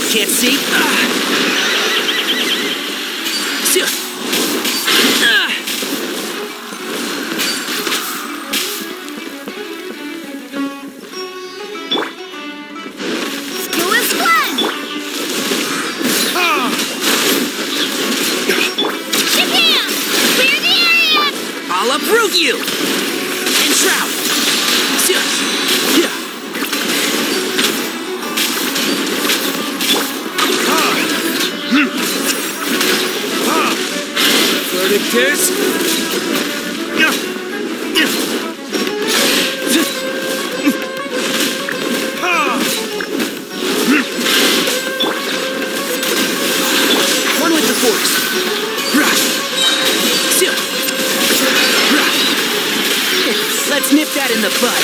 Can't see. Skill is one. Japan, clear the area. I'll uproot you. And shroud. Kiss. One with the force. Let's nip that in the bud.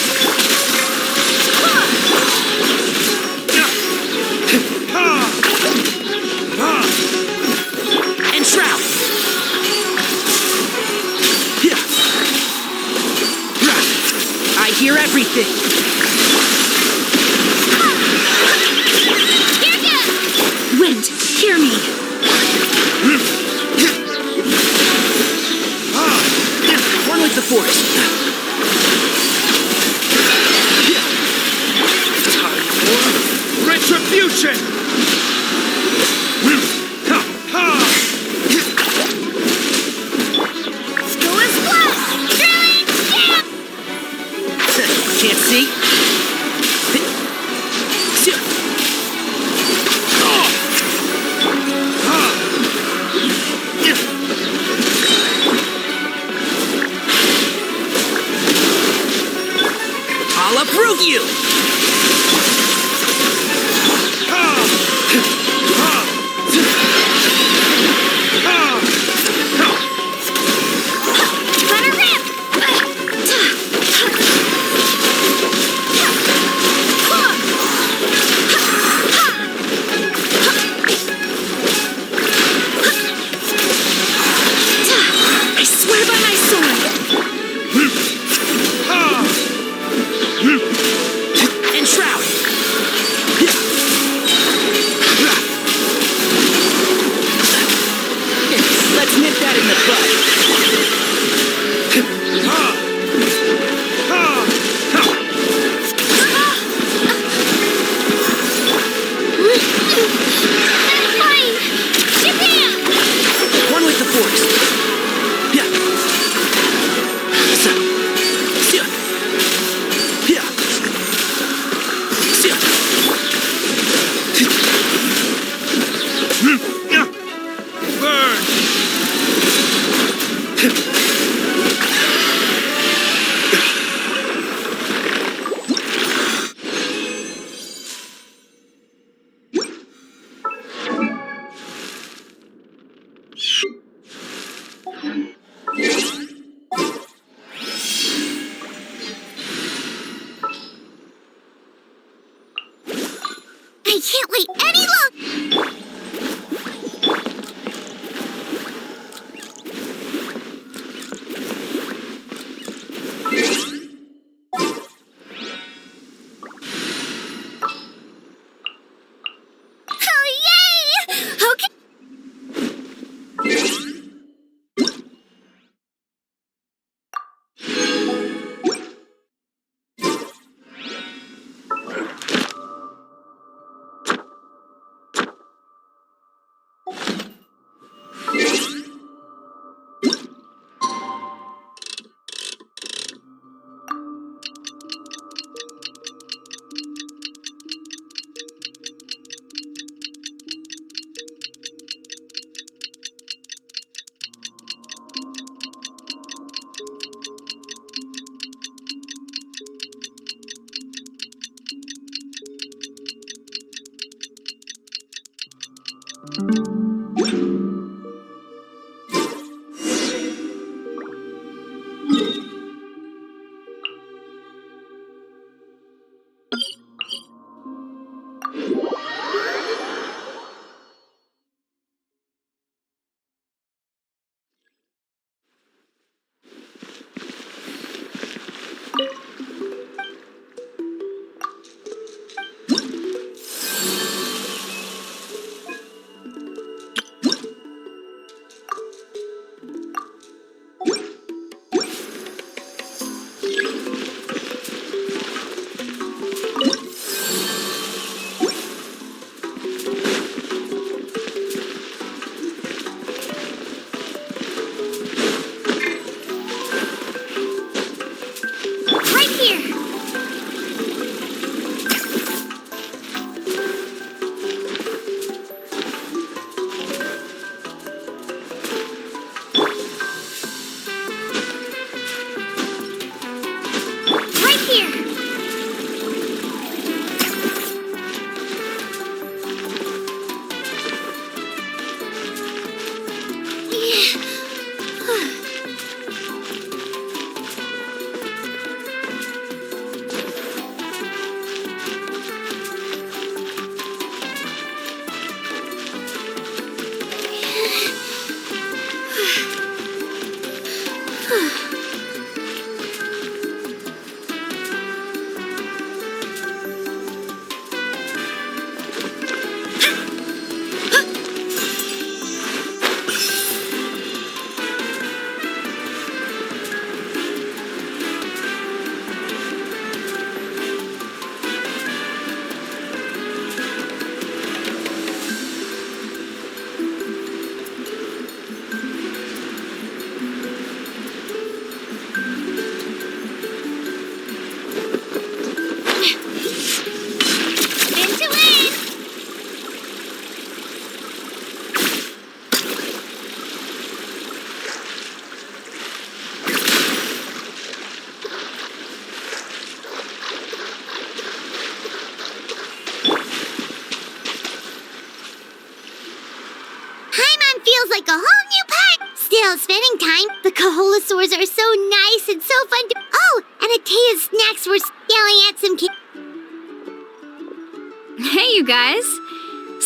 And shroud. I hear everything. Wind, hear me. One with the force. Time for retribution. Skill is one. Drilling, yeah. Can't see. I'll uproot you. Let her rip. I swear by my sword. Like a whole new part. Still, spending time. The Kaholasaurs are so nice and so fun to. Oh, and Atea's snacks were yelling at some kids. Hey, you guys.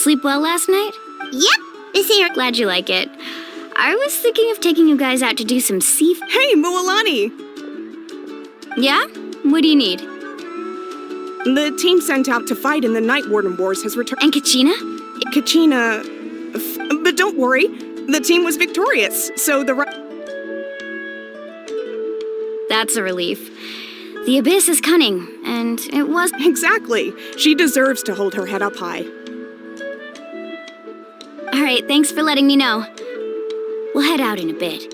Sleep well last night? Yep, this ain't. Glad you like it. I was thinking of taking you guys out to do some Hey, Mualani! Yeah? What do you need? The team sent out to fight in the Night Warden Wars has returned. And Kachina? Kachina... But don't worry, the team was victorious, so the That's a relief. The Abyss is cunning, and it was... Exactly. She deserves to hold her head up high. Alright, thanks for letting me know. We'll head out in a bit.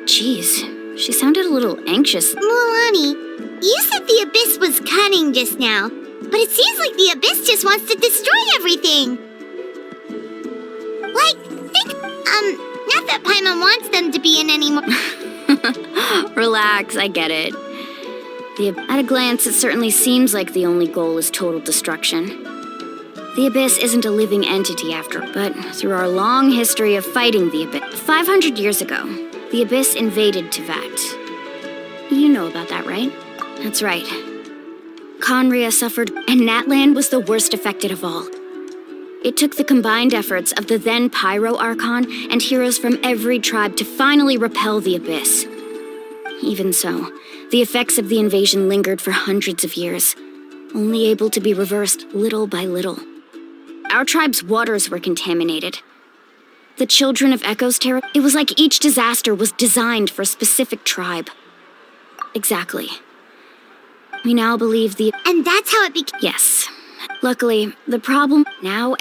Jeez, she sounded a little anxious. Mualani, you said the Abyss was cunning just now, but it seems like the Abyss just wants to destroy everything. Like, not that Paimon wants them to be in anymore. Relax, I get it. At a glance, it certainly seems like the only goal is total destruction. The Abyss isn't a living entity but through our long history of fighting the Abyss, 500 years ago, the Abyss invaded Teyvat. You know about that, right? That's right. Conria suffered, and Natlan was the worst affected of all. It took the combined efforts of the then Pyro Archon and heroes from every tribe to finally repel the Abyss. Even so, the effects of the invasion lingered for hundreds of years, only able to be reversed little by little. Our tribe's waters were contaminated. The children of Echo's terror, it was like each disaster was designed for a specific tribe. Exactly. We now believe the... And that's how it became... Yes. Luckily, the problem now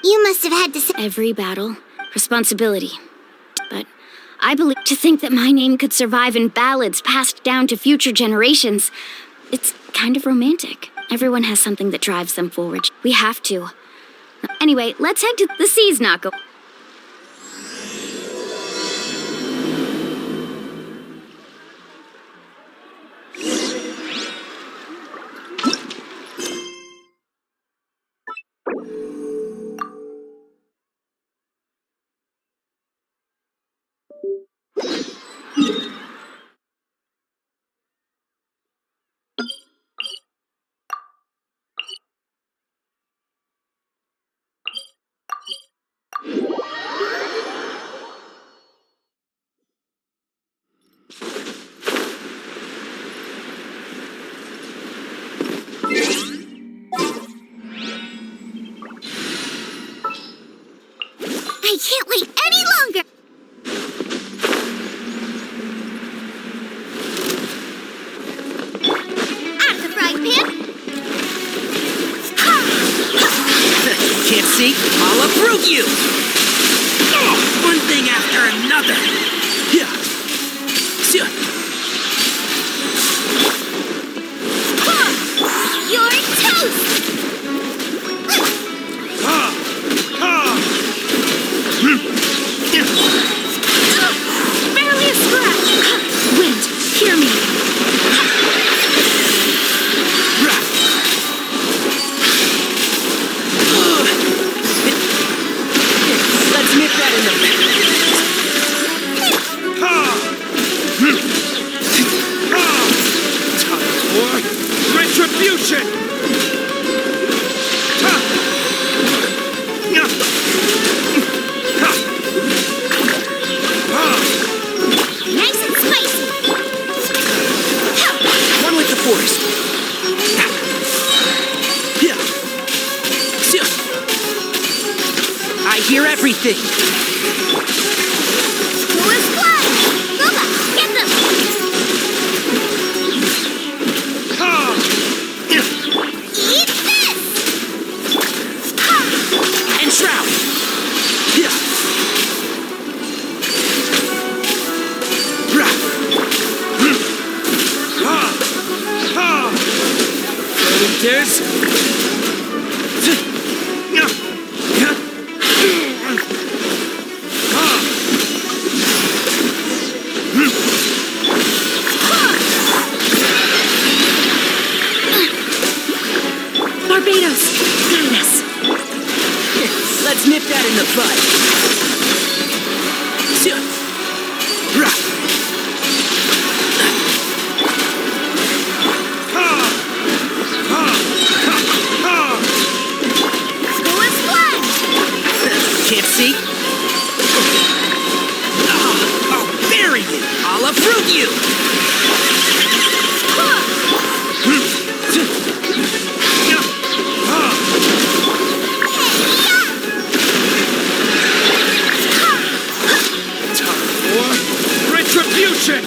You must have had to say... Every battle, responsibility. But I believe to think that my name could survive in ballads passed down to future generations. It's kind of romantic. Everyone has something that drives them forward. We have to. Anyway, let's head to the seas, Nako. I can't wait any longer! Out of the frying pan! Can't see? I'll uproot you! One thing after another! Yeah. You're toast! Barely a scratch! Wind, hear me. Let's nip that in the... Time for retribution! Nice and spicy! One with the forest. Yeah. I hear everything. Who is blood? Luba, get them! Eat this! And shroud. Yeah. There it is! Barbados, goodness. Let's nip that in the bud. Who is blood? Can't see? I'll bury you! I'll uproot you! Time for retribution!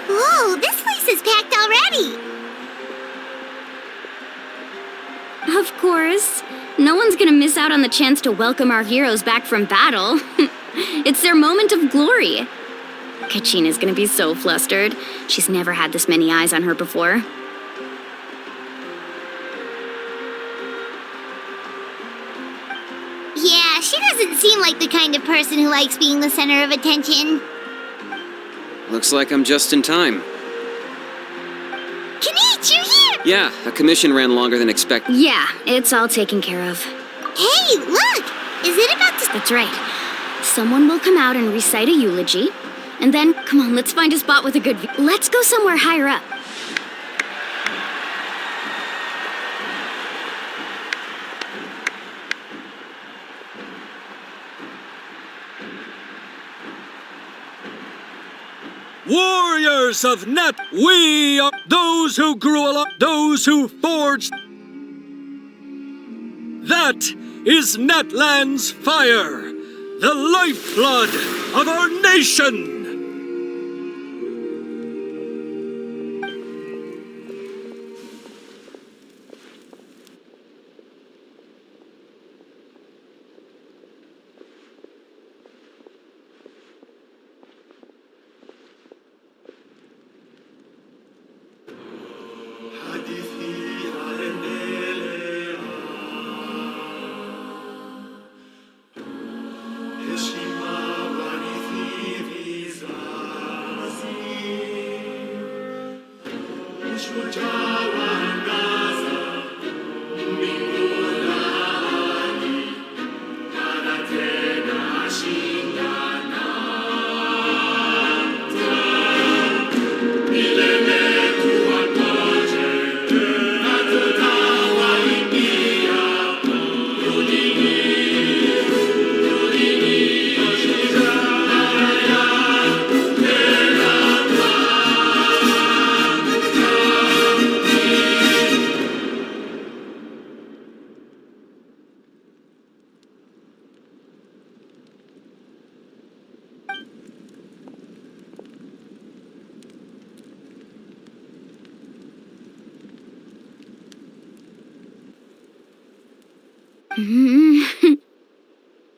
Whoa, this place is packed already! Of course. No one's gonna miss out on the chance to welcome our heroes back from battle. It's their moment of glory. Kachina's gonna be so flustered. She's never had this many eyes on her before. Yeah, she doesn't seem like the kind of person who likes being the center of attention. Looks like I'm just in time. Kanich, you're here! Yeah, a commission ran longer than expected. Yeah, it's all taken care of. Hey, look! Is it about to... That's right. Someone will come out and recite a eulogy. And then, come on, let's find a spot with a good view. Let's go somewhere higher up. Warriors of Nat, we are those who grew along, those who forged. That is Natlan's fire, the lifeblood of our nation.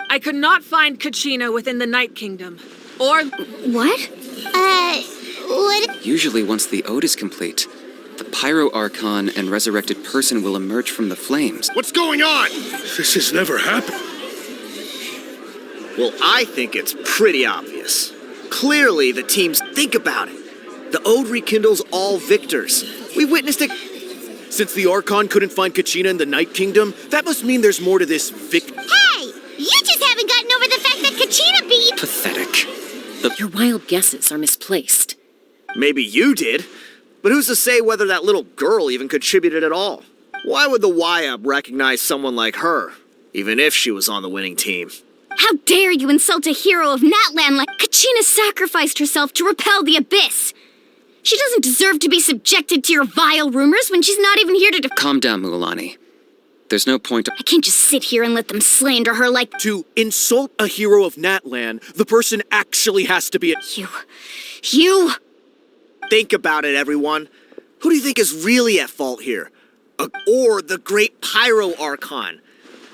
I could not find Kachina within the Night Kingdom. Or... What? What? Usually once the ode is complete, the Pyro Archon and resurrected person will emerge from the flames. What's going on? This has never happened. Well, I think it's pretty obvious. Clearly, the teams think about it. The ode rekindles all victors. We witnessed it. Since the Archon couldn't find Kachina in the Night Kingdom, that must mean there's more to this Hey! You just haven't gotten over the fact that Kachina beat... Pathetic. Your wild guesses are misplaced. Maybe you did, but who's to say whether that little girl even contributed at all? Why would the YUP recognize someone like her, even if she was on the winning team? How dare you insult a hero of Natlan like Kachina sacrificed herself to repel the Abyss? She doesn't deserve to be subjected to your vile rumors when she's not even here to Calm down, Mualani. There's no point. I can't just sit here and let them slander her like... To insult a hero of Natlan, the person actually has to be You... Think about it, everyone. Who do you think is really at fault here? Or the great Pyro Archon?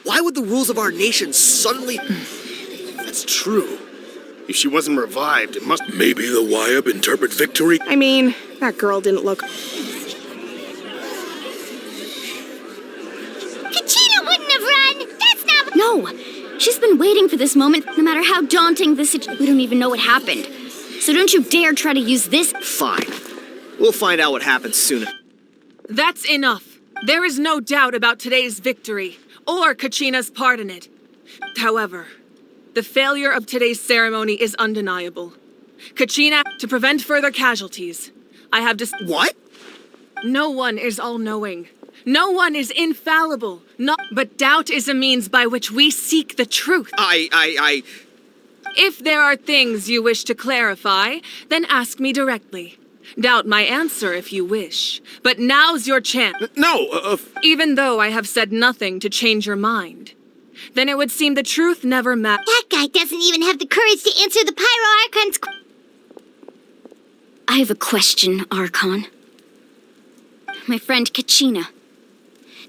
Why would the rules of our nation suddenly... That's true. If she wasn't revived, it must... Maybe the YUP interpret victory. I mean, that girl didn't look... Kachina wouldn't have run! That's not... No! She's been waiting for this moment, no matter how daunting the situation... We don't even know what happened. So don't you dare try to use this... Fine. We'll find out what happens soon. That's enough. There is no doubt about today's victory, or Kachina's part in it. However, the failure of today's ceremony is undeniable. Kachina, to prevent further casualties, I have What? No one is all-knowing. No one is infallible. But doubt is a means by which we seek the truth. If there are things you wish to clarify, then ask me directly. Doubt my answer if you wish. But now's your chance. No, Even though I have said nothing to change your mind, then it would seem the truth never mattered. That guy doesn't even have the courage to answer the Pyro Archon's... I have a question, Archon. My friend Kachina.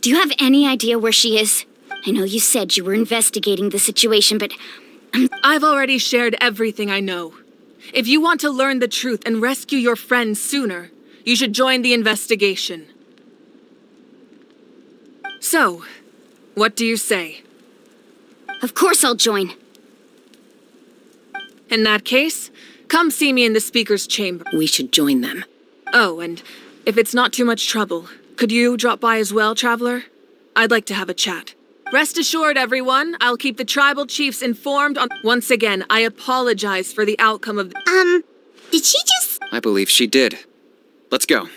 Do you have any idea where she is? I know you said you were investigating the situation, but... I've already shared everything I know. If you want to learn the truth and rescue your friend sooner, you should join the investigation. So, what do you say? Of course I'll join. In that case, come see me in the speaker's chamber. We should join them. Oh, and if it's not too much trouble, could you drop by as well, Traveler? I'd like to have a chat. Rest assured, everyone, I'll keep the tribal chiefs informed on... Once again, I apologize for the outcome of... Did she just... I believe she did. Let's go.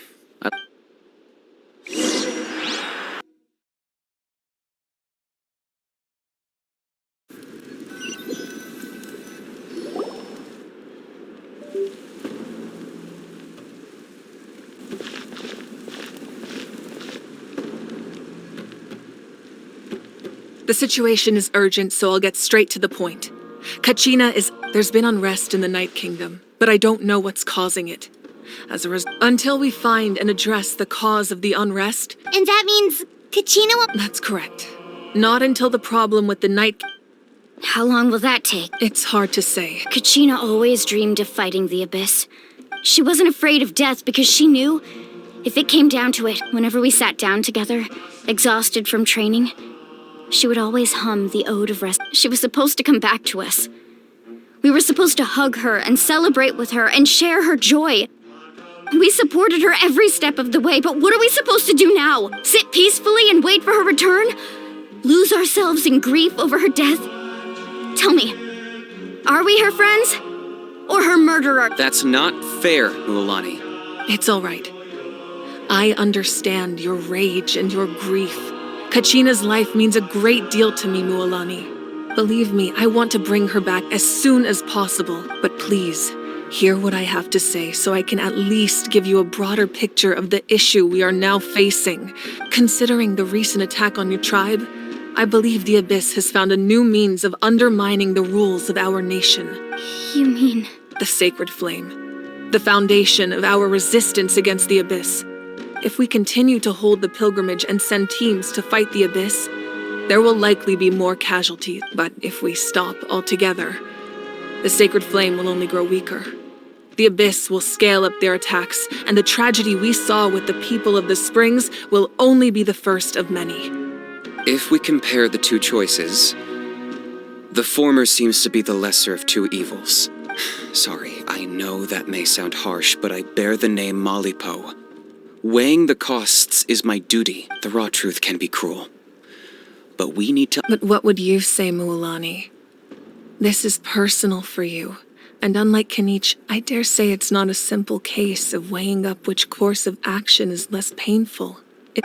The situation is urgent, so I'll get straight to the point. Kachina is... There's been unrest in the Night Kingdom, but I don't know what's causing it. As a result, until we find and address the cause of the unrest... And that means Kachina will... That's correct. Not until the problem with the Night... How long will that take? It's hard to say. Kachina always dreamed of fighting the Abyss. She wasn't afraid of death because she knew If it came down to it, whenever we sat down together, exhausted from training, she would always hum the Ode of Rest. She was supposed to come back to us. We were supposed to hug her and celebrate with her and share her joy. We supported her every step of the way, but what are we supposed to do now? Sit peacefully and wait for her return? Lose ourselves in grief over her death? Tell me, are we her friends? Or her murderer? That's not fair, Mualani. It's all right. I understand your rage and your grief. Kachina's life means a great deal to me, Mualani. Believe me, I want to bring her back as soon as possible. But please, hear what I have to say so I can at least give you a broader picture of the issue we are now facing. Considering the recent attack on your tribe, I believe the Abyss has found a new means of undermining the rules of our nation. You mean? The Sacred Flame. The foundation of our resistance against the Abyss. If we continue to hold the pilgrimage and send teams to fight the Abyss, there will likely be more casualties. But if we stop altogether, the Sacred Flame will only grow weaker. The Abyss will scale up their attacks, and the tragedy we saw with the people of the Springs will only be the first of many. If we compare the two choices, the former seems to be the lesser of two evils. Sorry, I know that may sound harsh, but I bear the name Malipo. Weighing the costs is my duty. The raw truth can be cruel. But we need to— But what would you say, Mualani? This is personal for you. And unlike Kenichi, I dare say it's not a simple case of weighing up which course of action is less painful.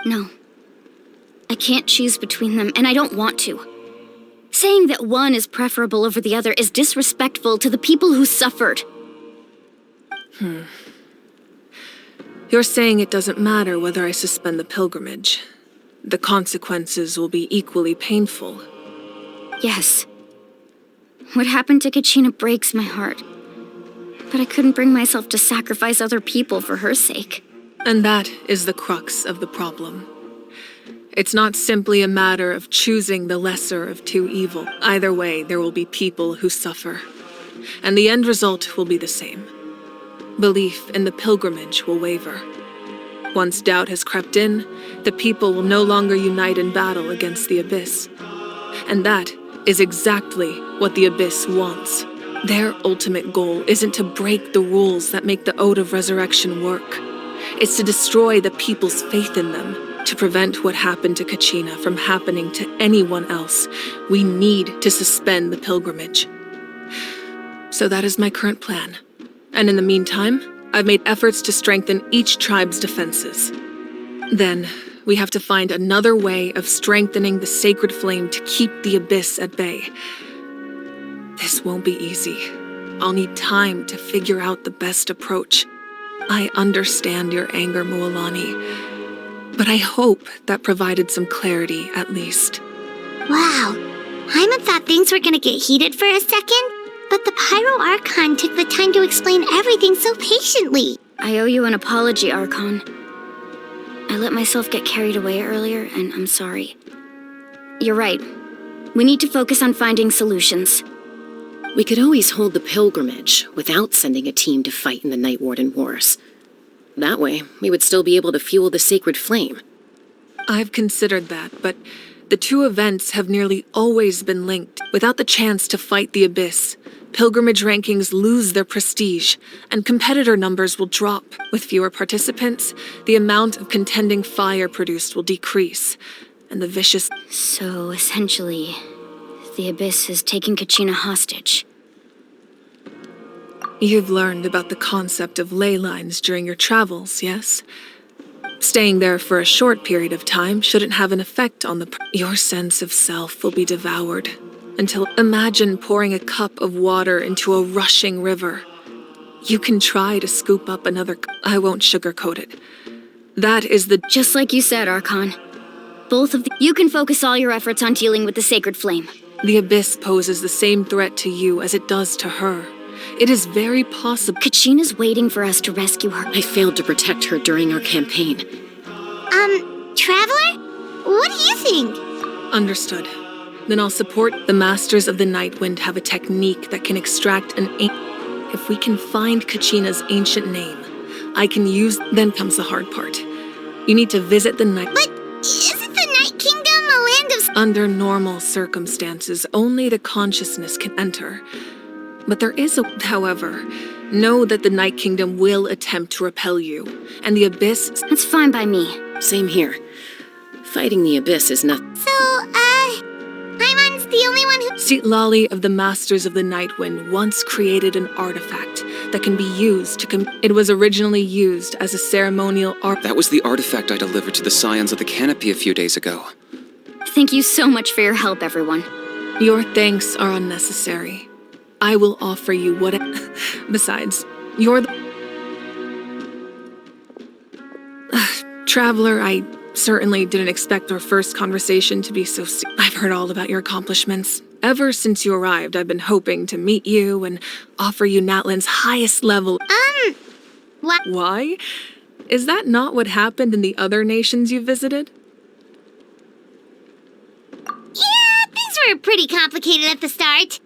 No. I can't choose between them, and I don't want to. Saying that one is preferable over the other is disrespectful to the people who suffered. You're saying it doesn't matter whether I suspend the pilgrimage. The consequences will be equally painful. Yes. What happened to Kachina breaks my heart. But I couldn't bring myself to sacrifice other people for her sake. And that is the crux of the problem. It's not simply a matter of choosing the lesser of two evil. Either way, there will be people who suffer. And the end result will be the same. Belief in the pilgrimage will waver. Once doubt has crept in, the people will no longer unite in battle against the Abyss. And that is exactly what the Abyss wants. Their ultimate goal isn't to break the rules that make the Ode of Resurrection work. It's to destroy the people's faith in them. To prevent what happened to Kachina from happening to anyone else, we need to suspend the pilgrimage. So that is my current plan. And in the meantime, I've made efforts to strengthen each tribe's defenses. Then, we have to find another way of strengthening the Sacred Flame to keep the Abyss at bay. This won't be easy. I'll need time to figure out the best approach. I understand your anger, Mualani. But I hope that provided some clarity, at least. Wow. Paimon thought things were gonna get heated for a second, but the Pyro Archon took the time to explain everything so patiently. I owe you an apology, Archon. I let myself get carried away earlier, and I'm sorry. You're right. We need to focus on finding solutions. We could always hold the pilgrimage without sending a team to fight in the Night Warden Wars. That way, we would still be able to fuel the Sacred Flame. I've considered that, but the two events have nearly always been linked. Without the chance to fight the Abyss, pilgrimage rankings lose their prestige, and competitor numbers will drop. With fewer participants, the amount of contending fire produced will decrease, and the vicious— So, essentially, the Abyss has taken Kachina hostage. You've learned about the concept of ley lines during your travels, yes? Staying there for a short period of time shouldn't have an effect on your sense of self will be devoured. Until imagine pouring a cup of water into a rushing river. You can try to scoop up another I won't sugarcoat it. That is the— Just like you said, Archon. Both of you can focus all your efforts on dealing with the Sacred Flame. The Abyss poses the same threat to you as it does to her. It is very possible— Kachina's waiting for us to rescue her. I failed to protect her during our campaign. Traveler? What do you think? Understood. Then I'll support the Masters of the Nightwind have a technique that can extract an— If we can find Kachina's ancient name, I can use... Then comes the hard part. You need to visit the night... But isn't the Night Kingdom a land of... Under normal circumstances, only the consciousness can enter. But there is a... However, know that the Night Kingdom will attempt to repel you, and the Abyss... That's fine by me. Same here. Fighting the Abyss is nothing. So, Paimon's the only one who... Seat Lolly of the Masters of the Nightwind once created an artifact that can be used to It was originally used as a ceremonial art... That was the artifact I delivered to the Scions of the Canopy a few days ago. Thank you so much for your help, everyone. Your thanks are unnecessary. I will offer you what... Besides, you're the... Traveler, I certainly didn't expect our first conversation to be so... I've heard all about your accomplishments. Ever since you arrived, I've been hoping to meet you and offer you Natlan's highest level... What? Why? Is that not what happened in the other nations you visited? Yeah, things were pretty complicated at the start.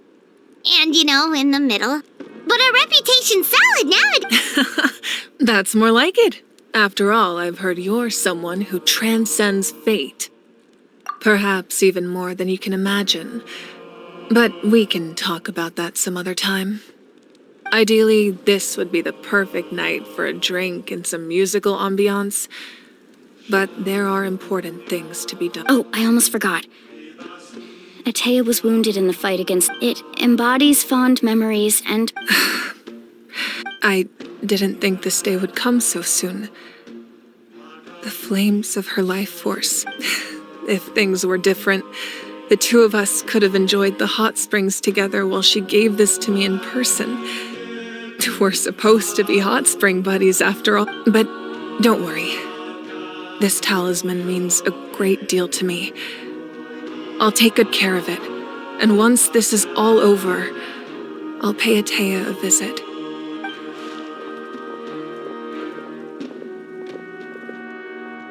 And, in the middle. But our reputation's solid now. That's more like it. After all, I've heard you're someone who transcends fate. Perhaps even more than you can imagine. But we can talk about that some other time. Ideally, this would be the perfect night for a drink and some musical ambiance. But there are important things to be done. Oh, I almost forgot. Atea was wounded in the fight against... It embodies fond memories and... I didn't think this day would come so soon. The flames of her life force. If things were different, the two of us could have enjoyed the hot springs together while she gave this to me in person. We're supposed to be hot spring buddies after all. But don't worry. This talisman means a great deal to me. I'll take good care of it. And once this is all over, I'll pay Atea a visit.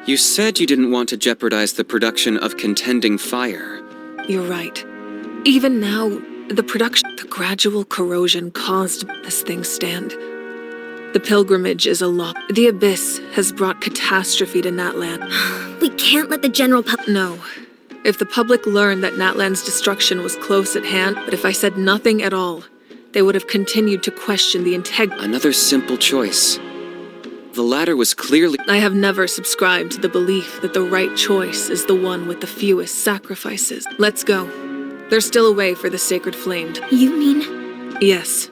You said you didn't want to jeopardize the production of contending fire. You're right. Even now, the gradual corrosion caused as things stand. The pilgrimage is a lot. The Abyss has brought catastrophe to Natlan. We can't let the general No. If the public learned that Natlan's destruction was close at hand, but if I said nothing at all, they would have continued to question the integrity. Another simple choice. The latter was clearly... I have never subscribed to the belief that the right choice is the one with the fewest sacrifices. Let's go. There's still a way for the sacred flame. You mean? Yes.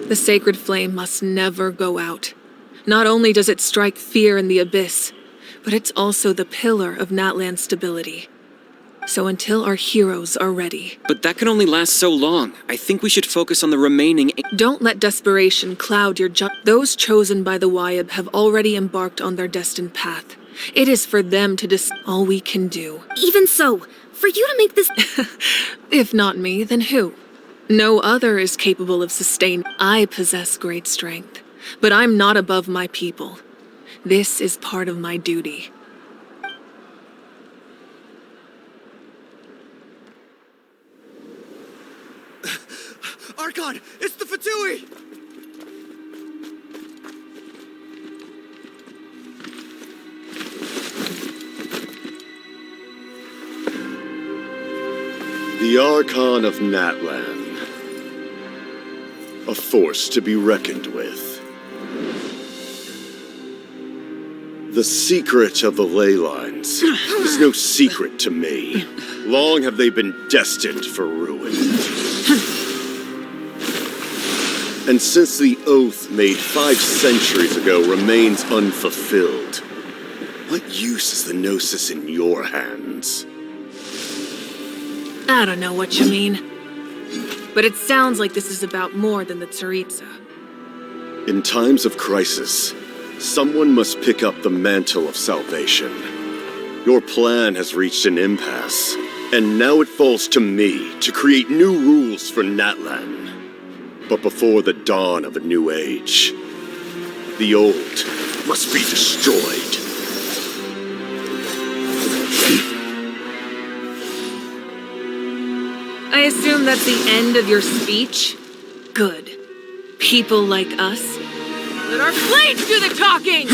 The sacred flame must never go out. Not only does it strike fear in the Abyss, but it's also the pillar of Natlan's stability. So until our heroes are ready... But that can only last so long. I think we should focus on the remaining... Don't let desperation cloud your Those chosen by the Wyab have already embarked on their destined path. It is for them to all we can do. Even so, for you to make this... If not me, then who? No other is capable of sustaining. I possess great strength, but I'm not above my people. This is part of my duty. Archon, it's the Fatui! The Archon of Natlan. A force to be reckoned with. The secret of the ley lines is no secret to me. Long have they been destined for ruin. And since the oath made 5 centuries ago remains unfulfilled, what use is the Gnosis in your hands? I don't know what you mean. But it sounds like this is about more than the Tsaritsa. In times of crisis, someone must pick up the mantle of salvation. Your plan has reached an impasse, And now it falls to me to create new rules for Natlan. But before the dawn of a new age, the old must be destroyed. I assume that's the end of your speech? Good. People like us. Let our blades do the talking!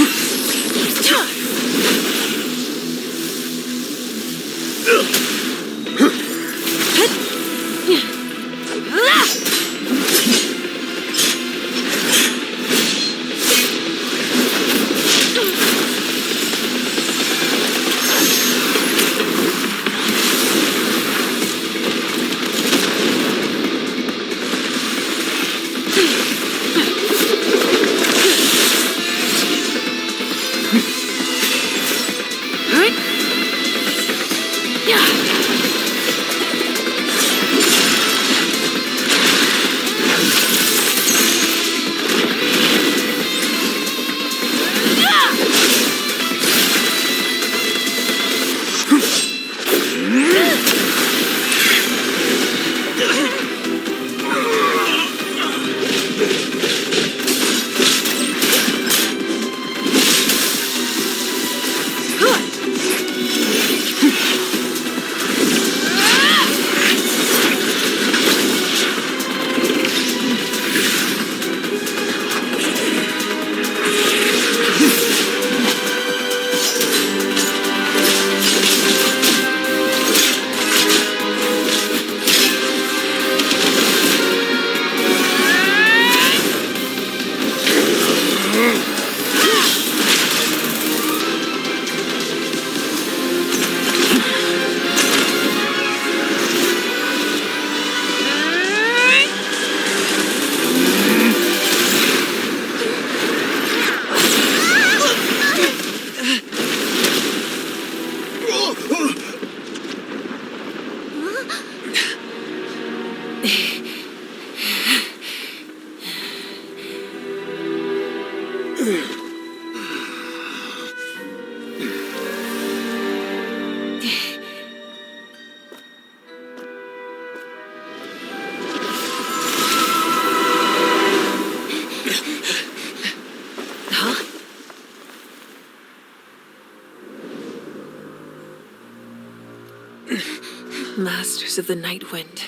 Masters of the Night Wind.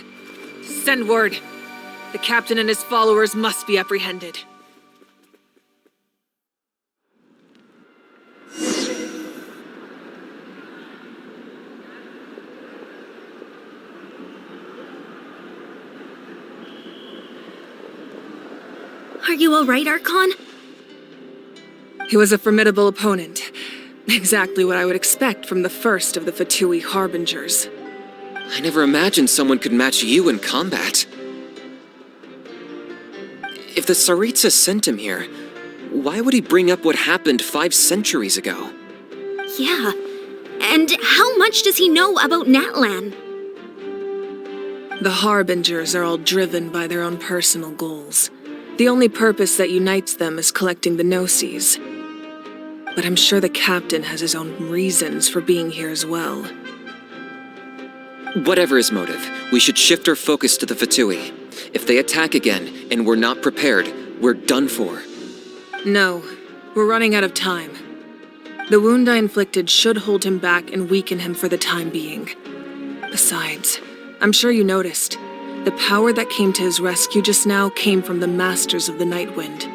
Send word. The captain and his followers must be apprehended. Are you all right, Archon? He was a formidable opponent. Exactly what I would expect from the first of the Fatui Harbingers. I never imagined someone could match you in combat. If the Tsaritsa sent him here, why would he bring up what happened 5 centuries ago? Yeah. And how much does he know about Natlan? The Harbingers are all driven by their own personal goals. The only purpose that unites them is collecting the Gnosis. But I'm sure the captain has his own reasons for being here as well. Whatever his motive, we should shift our focus to the Fatui. If they attack again, and we're not prepared, we're done for. No, we're running out of time. The wound I inflicted should hold him back and weaken him for the time being. Besides, I'm sure you noticed, the power that came to his rescue just now came from the Masters of the Night Wind.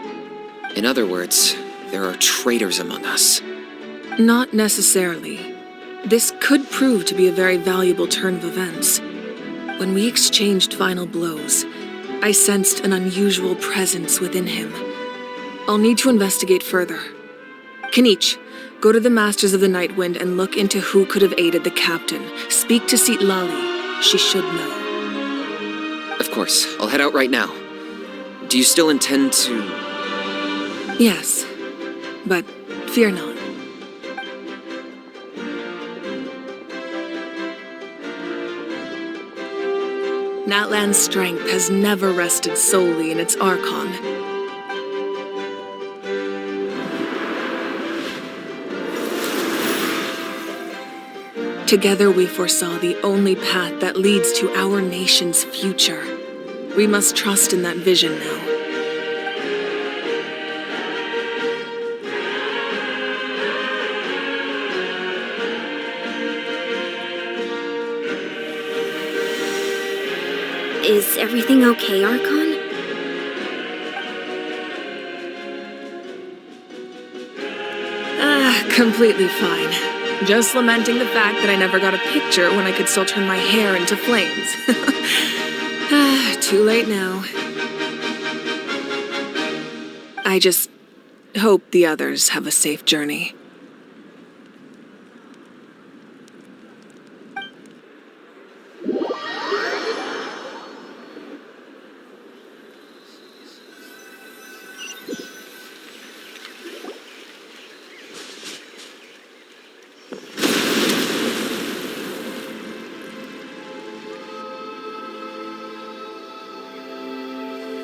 In other words, there are traitors among us. Not necessarily. This could prove to be a very valuable turn of events. When we exchanged final blows, I sensed an unusual presence within him. I'll need to investigate further. Kanich, go to the Masters of the Night Wind and look into who could have aided the captain. Speak to Seat Lali. She should know. Of course, I'll head out right now. Do you still intend to... Yes, but fear not. Natlan's strength has never rested solely in its Archon. Together we foresaw the only path that leads to our nation's future. We must trust in that vision now. Is everything okay, Archon? Completely fine. Just lamenting the fact that I never got a picture when I could still turn my hair into flames. Too late now. I just hope the others have a safe journey.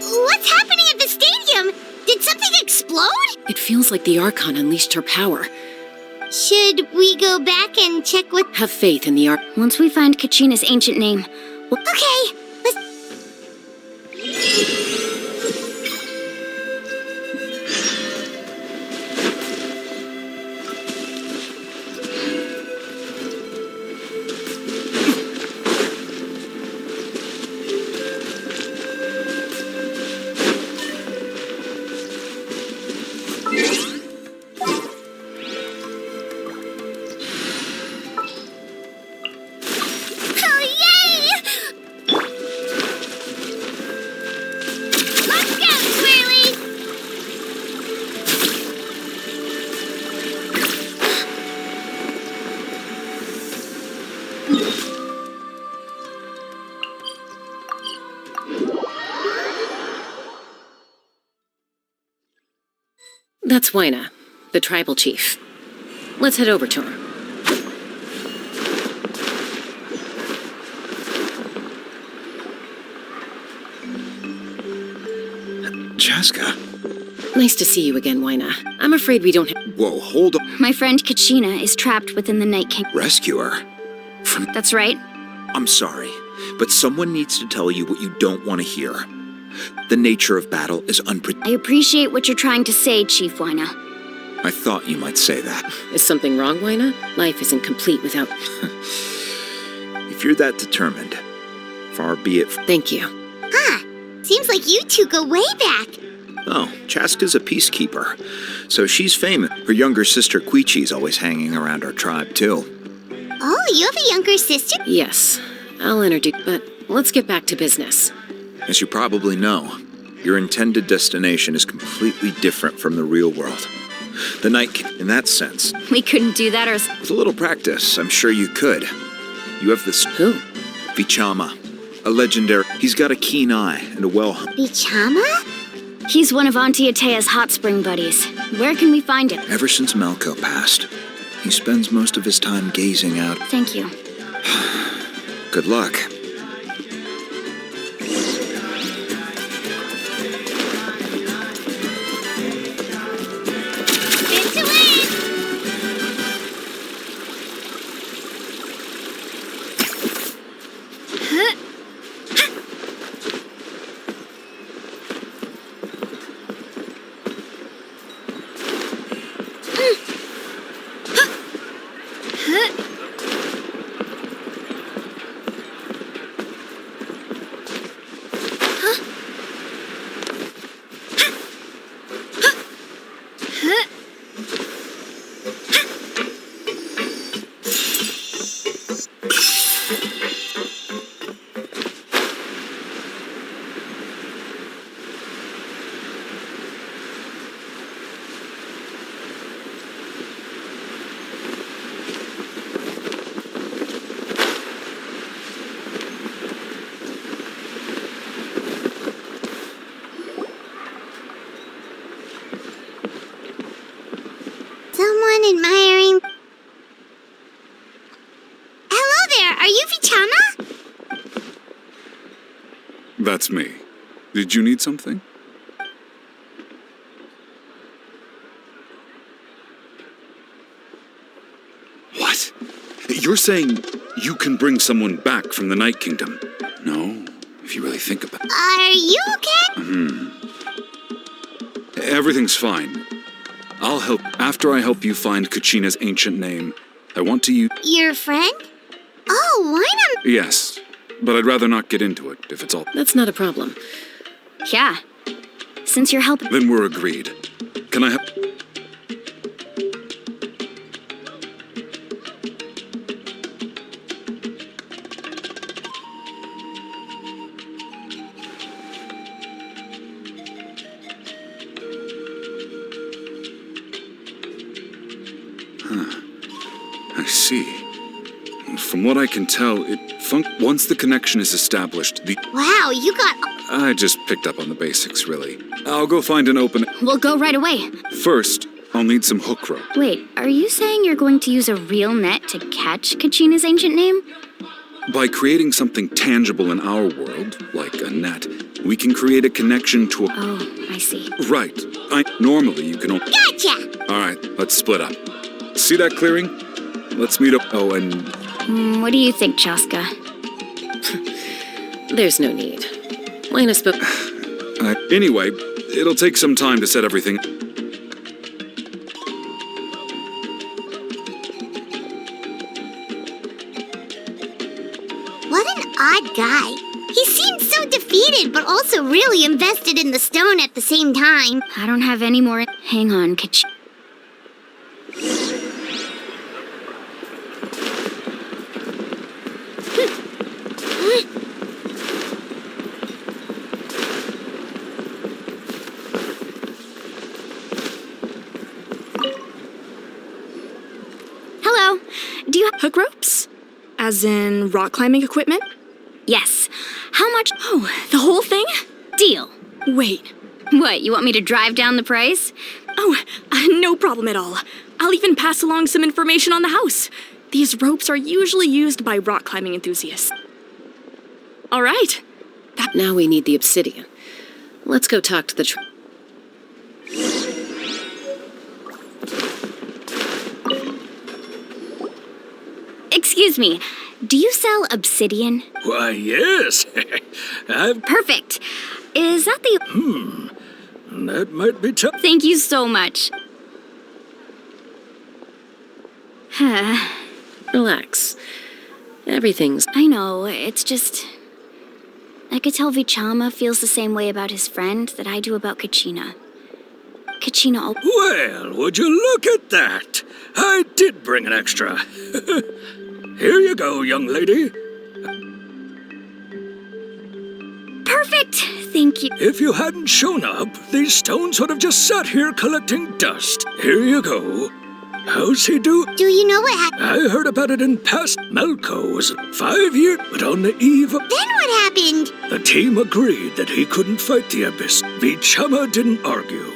What's happening at the stadium? Did something explode? It feels like the Archon unleashed her power. Should we go back and check what... Have faith in the Archon. Once we find Kachina's ancient name, Okay, let's... Oh, yay! Let's go, Swirly! That's Wyna, the tribal chief. Let's head over to her. Chaska. Nice to see you again, Wyna. I'm afraid we don't have... Whoa, hold on. my friend Kachina is trapped within the Night King. Rescue her. From... That's right. I'm sorry, but someone needs to tell you what you don't want to hear. The nature of battle is unpredictable. I appreciate what you're trying to say, Chief Wyna. I thought you might say that. Is something wrong, Wyna? Life isn't complete without... If you're that determined, far be it. Thank you. Huh. Seems like you two go way back. Oh, Chaska's a peacekeeper, so she's famous. Her younger sister Quichi's always hanging around our tribe, too. Oh, you have a younger sister? Yes, I'll introduce... But let's get back to business. As you probably know, your intended destination is completely different from the real world. The Night, in that sense, We couldn't do that ourselves. with a little practice, I'm sure you could. You have this Who? Vichama, a legendary. He's got a keen eye and a well. Bichama? He's one of Auntie Atea's hot spring buddies. Where can we find him? Ever since Melko passed, he spends most of his time gazing out. Thank you. Good luck. Spin to win! Someone admiring... Hello there, are you Vichama? That's me. Did you need something? What? You're saying you can bring someone back from the Night Kingdom? No, if you really think about it. Are you okay? Everything's fine. I'll help. After I help you find Kachina's ancient name, I want to use... Your friend? Oh, why not? Yes, but I'd rather not get into it, if it's all... That's not a problem. Yeah. Since you're helping... Then we're agreed. Can I help? I see. From what I can tell, once the connection is established, Wow, you got... I just picked up on the basics, really. I'll go find an open... We'll go right away. First, I'll need some hook rope. Wait, are you saying you're going to use a real net to catch Kachina's ancient name? By creating something tangible in our world, like a net, we can create a connection to a... Oh, I see. Right. Normally you can only... Gotcha! Alright, let's split up. See that clearing? Let's meet up... Oh, and... What do you think, Chaska? There's no need. Lena spoke... Anyway, it'll take some time to set everything... What an odd guy. He seems so defeated, but also really invested in the stone at the same time. I don't have any more... Hang on, Hello. Do you have... Hook ropes? As in rock climbing equipment? Yes. How much... Oh, the whole thing? Deal. Wait. What, you want me to drive down the price? Oh, no problem at all. I'll even pass along some information on the house. These ropes are usually used by rock climbing enthusiasts. All right. Now we need the obsidian. Let's go talk to the... Excuse me, do you sell obsidian? Why, yes. Perfect. Is that the... That might be tough. Thank you so much. Relax. Everything's... I know, it's just... I could tell Vichama feels the same way about his friend that I do about Kachina. Kachina... Well, would you look at that? I did bring an extra. Here you go, young lady. Perfect! Thank you. If you hadn't shown up, these stones would have just sat here collecting dust. Here you go. How's he do? Do you know what happened? I heard about it in past. Melko was 5 years, but on the eve of... Then what happened? The team agreed that he couldn't fight the Abyss. Vichama didn't argue.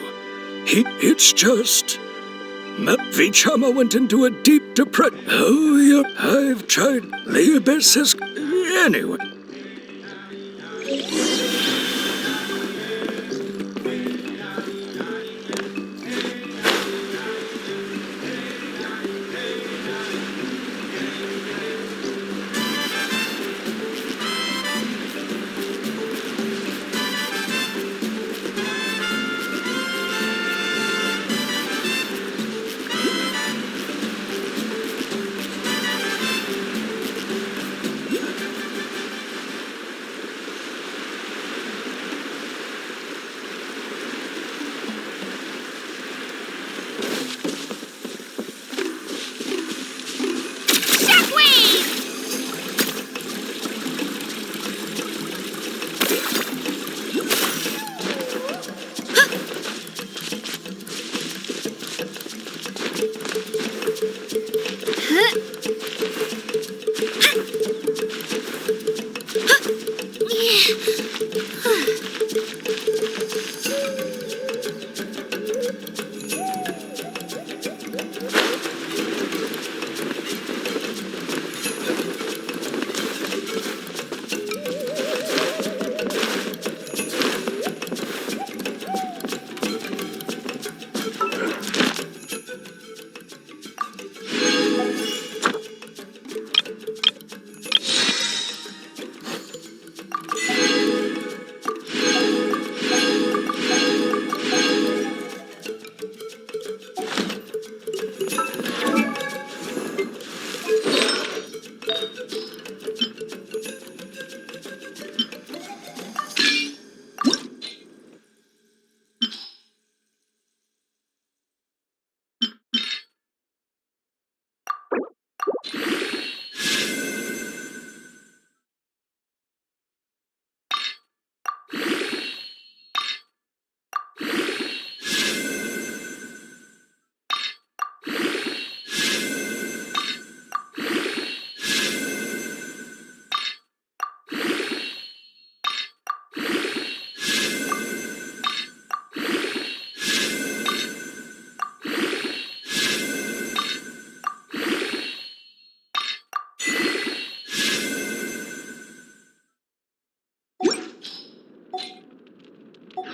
It's just... Vichama went into a deep depression. Oh, yeah, I've tried. The Abyss has... Anyway.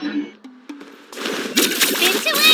Spin to win!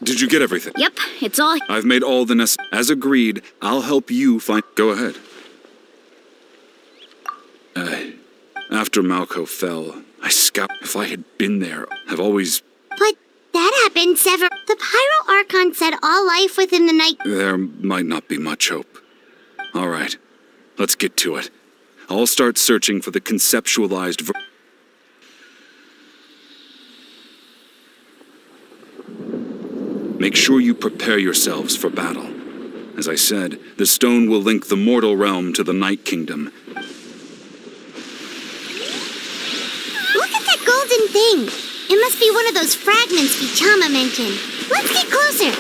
Did you get everything? Yep, it's all. I've made all the As agreed, I'll help you find. Go ahead. After Malco fell, I scout. If I had been there, I've always. But that happened several. The Pyro Archon said all life within the night. There might not be much hope. All right, let's get to it. I'll start searching for the conceptualized. Make sure you prepare yourselves for battle. As I said, the stone will link the mortal realm to the Night Kingdom. Look at that golden thing. It must be one of those fragments Vichama mentioned. Let's get closer.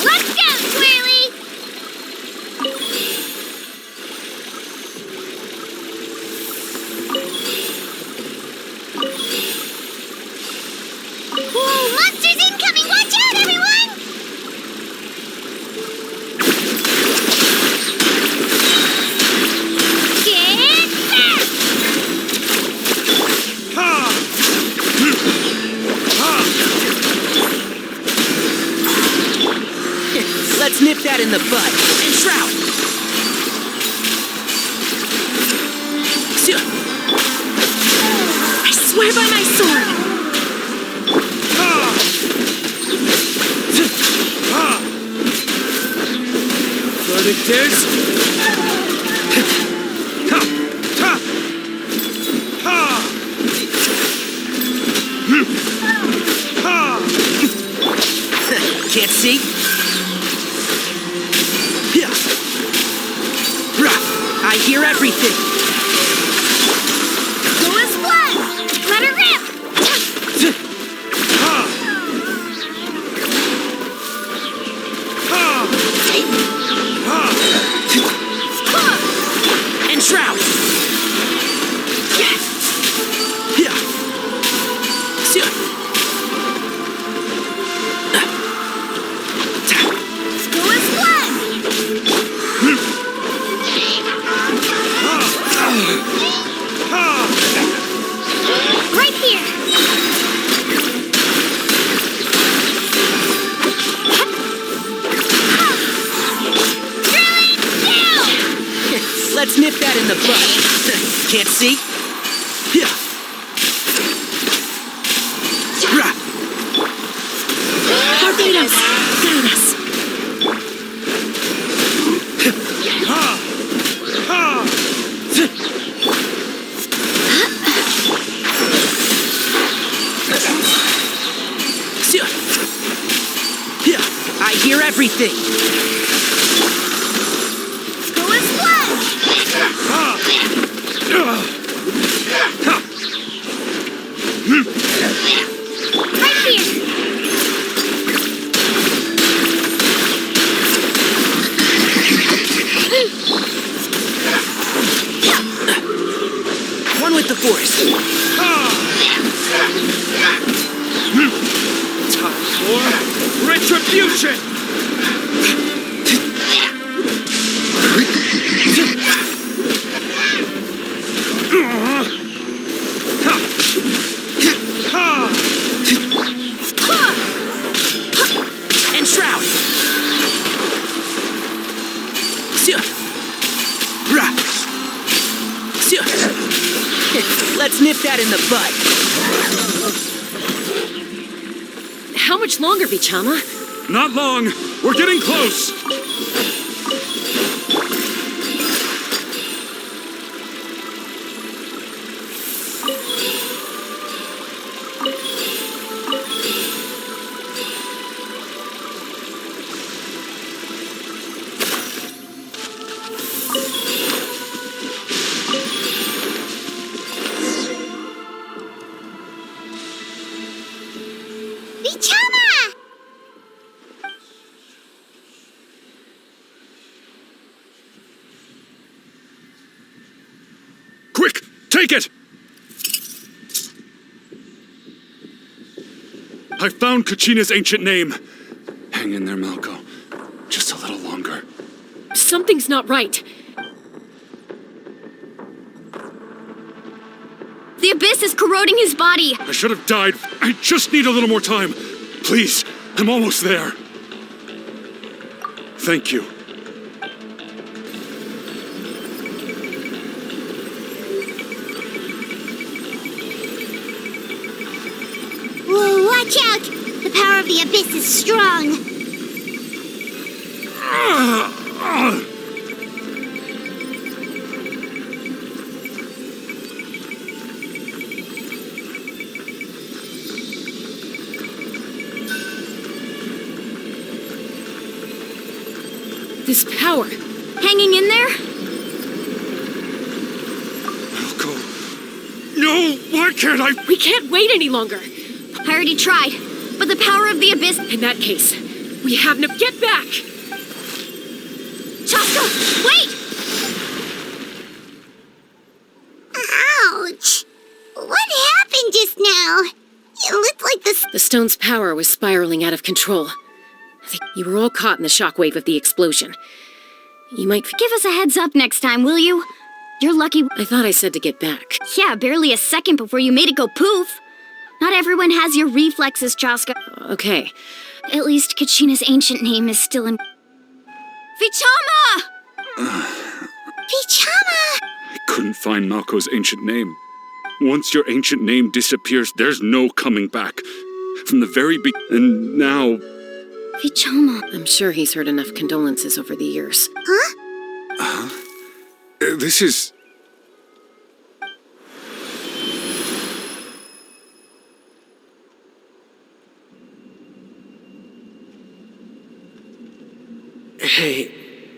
Let's go, Swirly! Whoa, monsters incoming! Watch out, everyone! Get back! Let's nip that in the bud. And shroud. I swear by my sword! Can't see? I hear everything. Go as blood! Let her rip! And shroud. Go as blood! Right here! Drilling down! Let's nip that in the bud. Can't see? Barbados! Guide us! I hear everything. Go as blood! the forest. Time for retribution! And shroud. Let's nip that in the bud. How much longer, Vichama? Not long. We're getting close. Vichama! Quick, take it! I found Kachina's ancient name. Hang in there, Malco. Just a little longer. Something's not right. The abyss is corroding his body. I should have died. I just need a little more time. Please, I'm almost there. Thank you. Whoa, watch out! The power of the abyss is strong. This power. Hanging in there? Malco. No, why can't I? We can't wait any longer. I already tried, but the power of the abyss. In that case, we have no. Get back! Chaska, wait! Ouch! What happened just now? It looked like The stone's power was spiraling out of control. I think you were all caught in the shockwave of the explosion. You might Give us a heads up next time, will you? You're lucky. I thought I said to get back. Yeah, barely a second before you made it go poof. Not everyone has your reflexes, Chaska. Okay. At least Kachina's ancient name is still in. Vichama! Vichama! I couldn't find Malco's ancient name. Once your ancient name disappears, there's no coming back. From the very and now... Vichama. I'm sure he's heard enough condolences over the years. Huh? This is... Hey,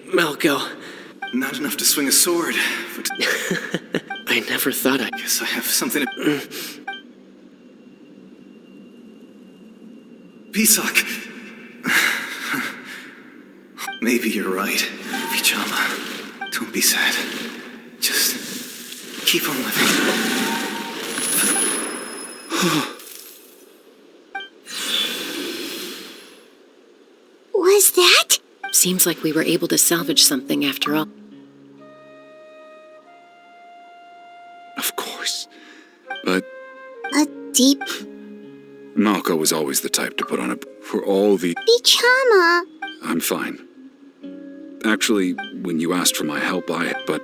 Malco. Not enough to swing a sword. I never thought I... Guess I have something to... Pisak. Maybe you're right, Vichama. Don't be sad. Just keep on living. Was that? Seems like we were able to salvage something after all. Of course. But A deep Malco was always the type to put on a... For all the... Vichama. I'm fine. Actually, when you asked for my help, But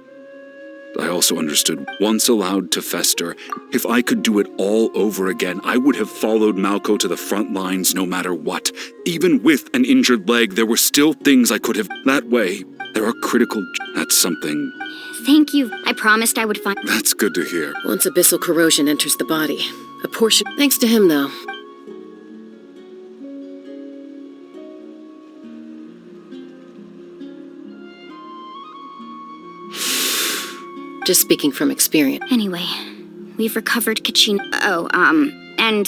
I also understood, once allowed to fester, if I could do it all over again, I would have followed Malco to the front lines no matter what. Even with an injured leg, there were still things I could have... That way, there are critical... That's something... Thank you. I promised I would find... That's good to hear. Once abyssal corrosion enters the body, a portion... Thanks to him, though. Just speaking from experience. Anyway, we've recovered Kachina. Oh, and...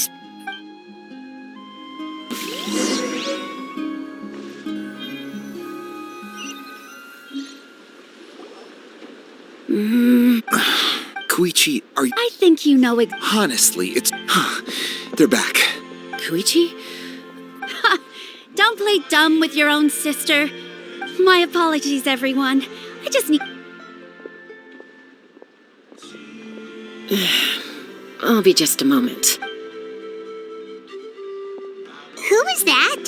Koichi, are you... I think you know Honestly, it's... They're back. Koichi? Don't play dumb with your own sister. My apologies, everyone. I just need... I'll be just a moment. Who was that?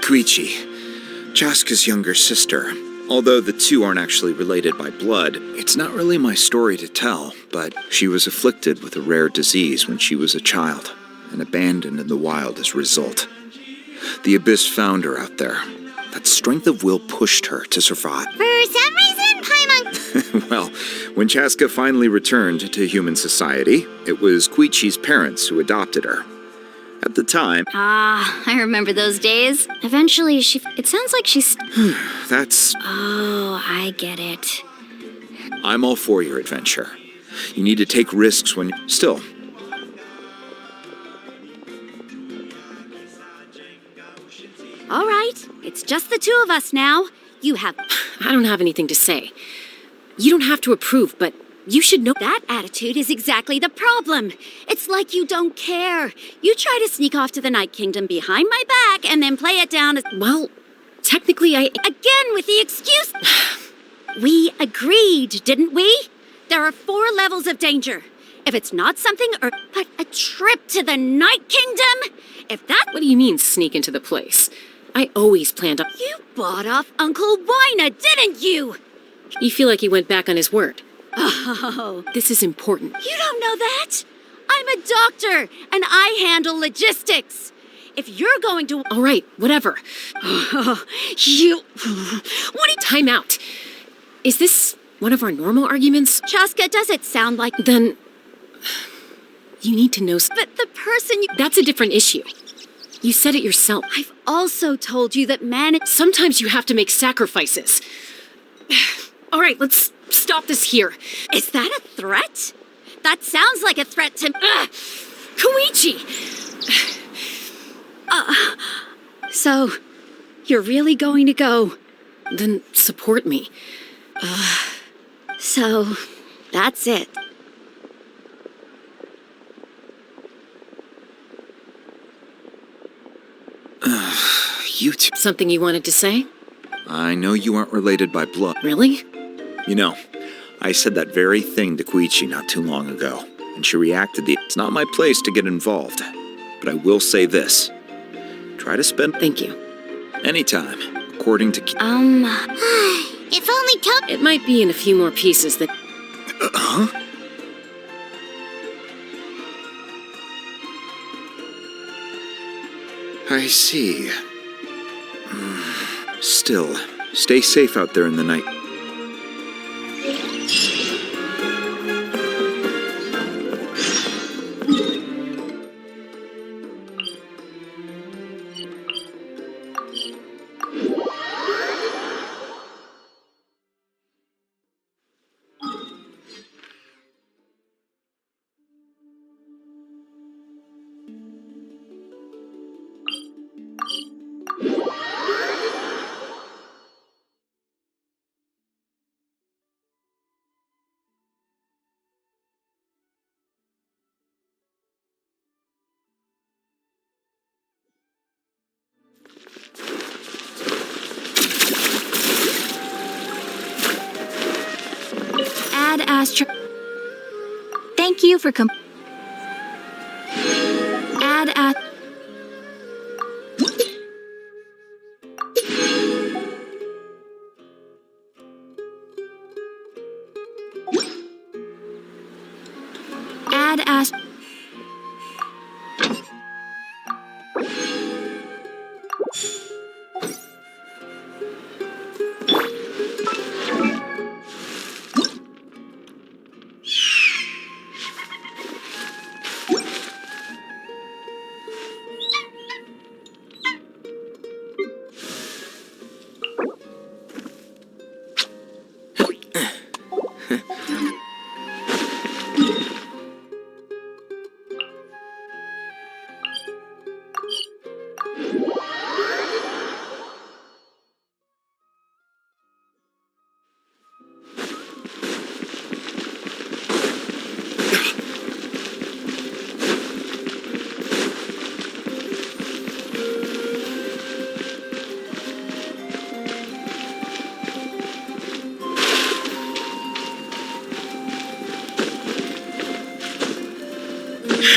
Koichi, Chaska's younger sister. Although the two aren't actually related by blood, it's not really my story to tell, but she was afflicted with a rare disease when she was a child, and abandoned in the wild as a result. The Abyss found her out there. That strength of will pushed her to survive. For some reason, Paimon... Well, when Chaska finally returned to human society, it was Koichi's parents who adopted her. At the time... I remember those days. Eventually, it sounds like she's... That's... Oh, I get it. I'm all for your adventure. You need to take risks when... Still... All right, it's just the two of us now. You have... I don't have anything to say. You don't have to approve, but you should know... That attitude is exactly the problem. It's like you don't care. You try to sneak off to the Night Kingdom behind my back and then play it down as... Well, technically Again with the excuse... We agreed, didn't we? There are 4 levels of danger. If it's not something but a trip to the Night Kingdom, if that... What do you mean, sneak into the place? I always planned on... You bought off Uncle Wina, didn't you? You feel like he went back on his word. Oh. This is important. You don't know that? I'm a doctor, and I handle logistics. If you're going to... All right, whatever. You... Time out. Is this one of our normal arguments? Chaska, does it sound like... Then... You need to know... But the person you... That's a different issue. You said it yourself. I've also told you that Sometimes you have to make sacrifices. All right, let's stop this here. Is that a threat? That sounds like a threat to... Koichi! So, you're really going to go? Then support me. So, that's it. You two... Something you wanted to say? I know you aren't related by blood. Really? You know, I said that very thing to Koichi not too long ago, and she reacted It's not my place to get involved, but I will say this. Try to spend... Thank you. Anytime, according to... If only It might be in a few more pieces that... Huh? I see. Still, stay safe out there in the night. Thank you for If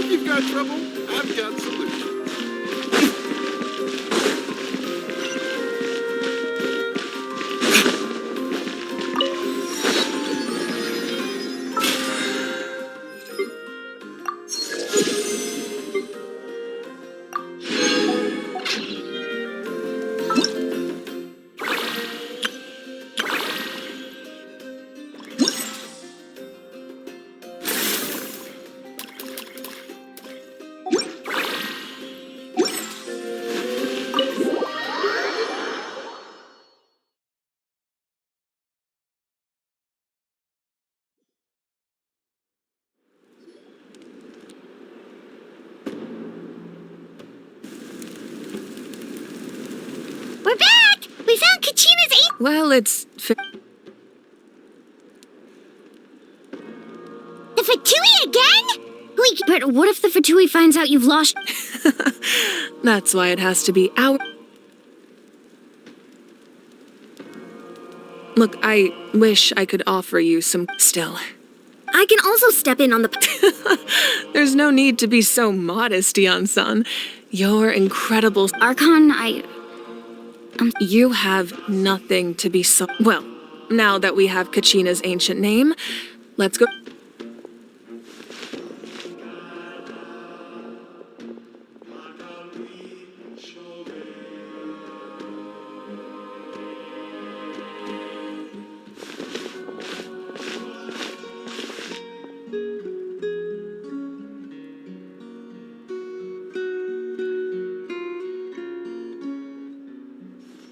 you've got trouble, I've got solutions. We're back! We found Kachina's Well, it's... The Fatui again? But what if the Fatui finds out you've lost... That's why it has to be our... Look, I wish I could offer you some... Still. I can also step in on the... There's no need to be so modest, Yan-san. You're incredible. Archon, You have nothing to be so... Well, now that we have Kachina's ancient name, let's go...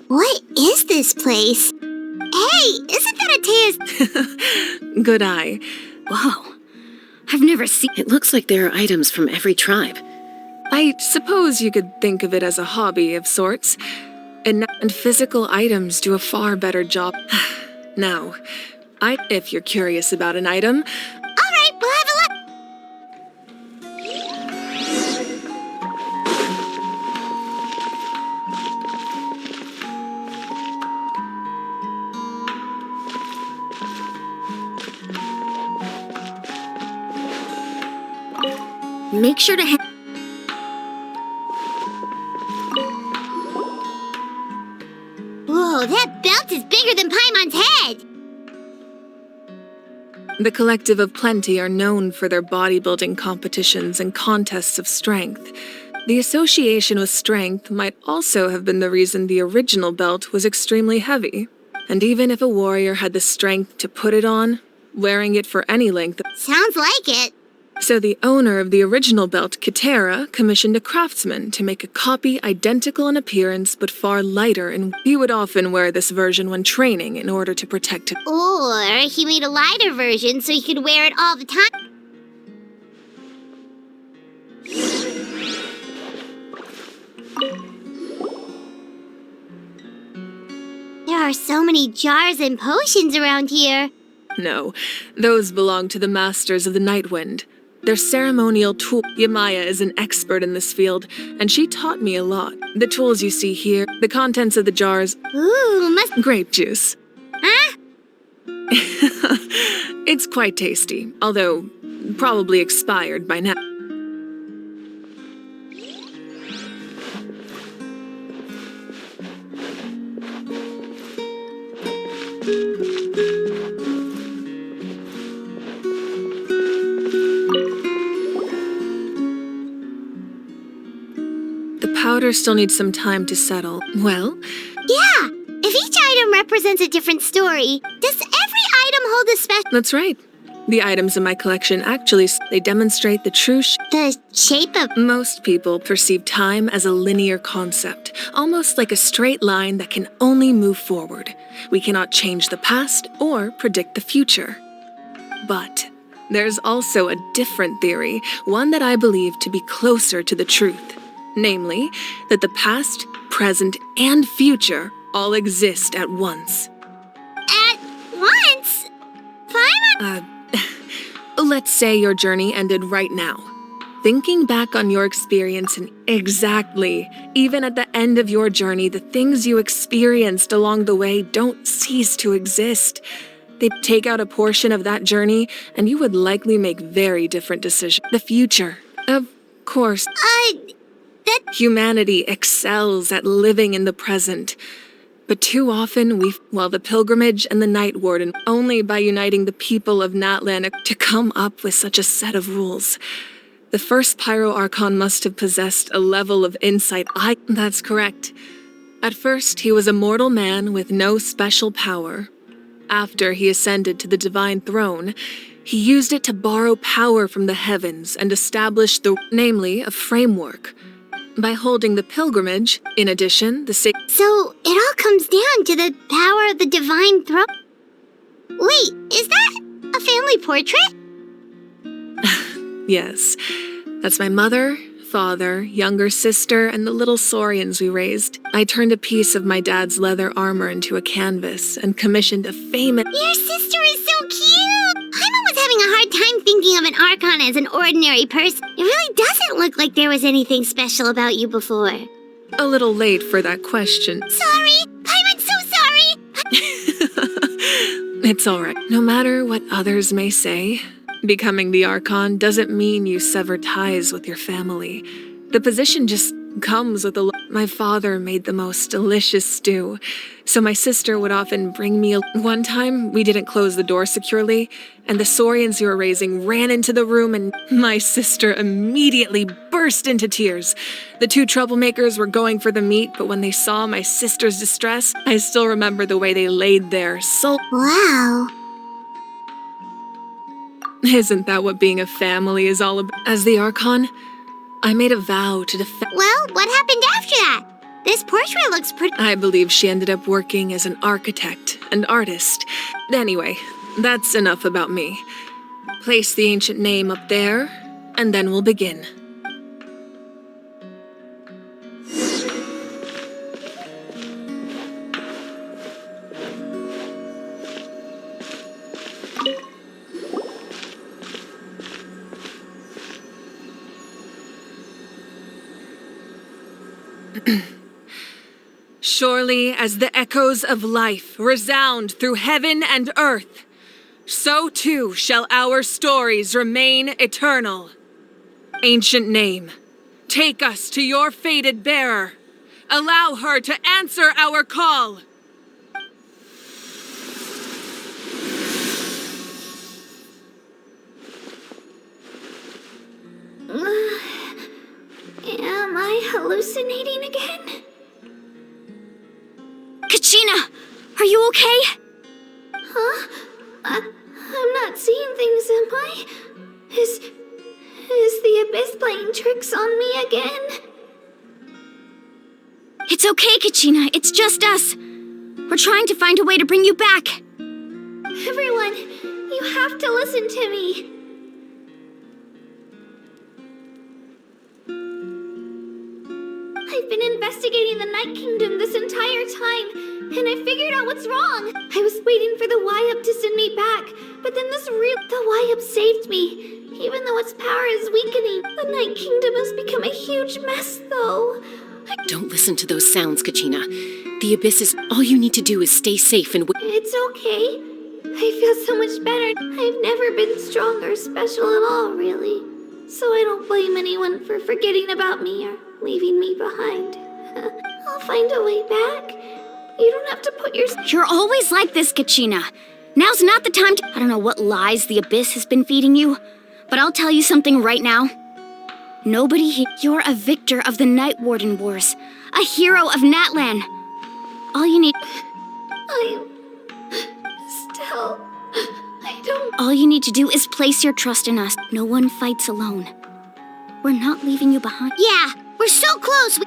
What is this place? Hey, isn't that Atea's... Good eye. Whoa. I've never seen... It looks like there are items from every tribe. I suppose you could think of it as a hobby of sorts. And physical items do a far better job. Now, if you're curious about an item... All right, we'll have a look. Make sure to... Whoa, that belt is bigger than Paimon's head! The Collective of Plenty are known for their bodybuilding competitions and contests of strength. The association with strength might also have been the reason the original belt was extremely heavy. And even if a warrior had the strength to put it on, wearing it for any length... Sounds like it. So the owner of the original belt, Kitera, commissioned a craftsman to make a copy identical in appearance but far lighter, and he would often wear this version when training in order to protect it. Or he made a lighter version so he could wear it all the time. There are so many jars and potions around here. No, those belong to the Masters of the Nightwind. Their ceremonial tool. Yamaya is an expert in this field, and she taught me a lot. The tools you see here, the contents of the jars... Ooh, Grape juice. Huh? It's quite tasty, although probably expired by now. Powder still needs some time to settle. Well? Yeah! If each item represents a different story, does every item hold a special... That's right. The items in my collection actually, they demonstrate the true the shape of... Most people perceive time as a linear concept, almost like a straight line that can only move forward. We cannot change the past or predict the future. But there's also a different theory, one that I believe to be closer to the truth. Namely, that the past, present, and future all exist at once. At once? Paimon? Let's say your journey ended right now. Thinking back on your experience and exactly, even at the end of your journey, the things you experienced along the way don't cease to exist. They take out a portion of that journey, and you would likely make very different decisions. The future, of course. Humanity excels at living in the present. But too often the pilgrimage and the Night Warden, only by uniting the people of Natlan to come up with such a set of rules. The first Pyro Archon must have possessed a level of insight. That's correct. At first, he was a mortal man with no special power. After he ascended to the divine throne, he used it to borrow power from the heavens and establish namely, a framework. By holding the pilgrimage, in addition, So, it all comes down to the power of the divine throne? Wait, is that a family portrait? Yes, that's my mother, father, younger sister, and the little saurians we raised. I turned a piece of my dad's leather armor into a canvas and commissioned a famous— Your sister is so cute! I'm always having a hard time thinking of an Archon as an ordinary person. It really doesn't look like there was anything special about you before. A little late for that question. Sorry! I'm so sorry! It's alright. No matter what others may say, becoming the Archon doesn't mean you sever ties with your family. The position just comes with My father made the most delicious stew, so my sister would often bring me One time, we didn't close the door securely, and the saurians we were raising ran into the room, and my sister immediately burst into tears. The two troublemakers were going for the meat, but when they saw my sister's distress, I still remember the way they laid there, Wow. Isn't that what being a family is all about? As the Archon, I made a vow to defend— Well, what happened after that? This portrait looks pretty— I believe she ended up working as an architect and artist. Anyway, that's enough about me. Place the ancient name up there, and then we'll begin. Surely as the echoes of life resound through heaven and earth, so too shall our stories remain eternal. Ancient name, take us to your fated bearer. Allow her to answer our call. Am I hallucinating again? Kachina, are you okay? Huh? I'm not seeing things, am I? Is the Abyss playing tricks on me again? It's okay, Kachina. It's just us. We're trying to find a way to bring you back. Everyone, you have to listen to me. I've been investigating the Night Kingdom this entire time, and I figured out what's wrong. I was waiting for the Y-Up to send me back, but then the Y-Up saved me. Even though its power is weakening, the Night Kingdom has become a huge mess, though. Don't listen to those sounds, Kachina. The Abyss is— all you need to do is stay safe and— It's okay. I feel so much better. I've never been strong or special at all, really. So I don't blame anyone for forgetting about me or leaving me behind. I'll find a way back. You don't have to put your— You're always like this, Kachina. Now's not the time to— I don't know what lies the Abyss has been feeding you, but I'll tell you something right now. You're a victor of the Night Warden Wars, a hero of Natlan. All you need— I don't— All you need to do is place your trust in us. No one fights alone. We're not leaving you behind. Yeah, we're so close.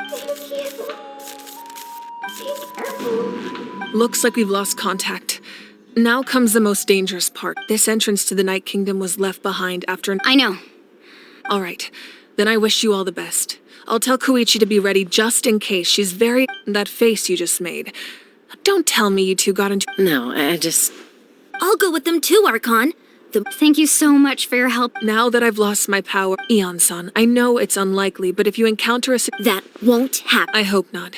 Looks like we've lost contact. Now comes the most dangerous part. This entrance to the Night Kingdom was left behind after I know. All right, then I wish you all the best. I'll tell Koichi to be ready just in case. She's very— That face you just made. Don't tell me you two got into— No, I'll go with them too, Archon. Thank you so much for your help. Now that I've lost my power, Eon-san, I know it's unlikely, but if you encounter a... That won't happen. I hope not.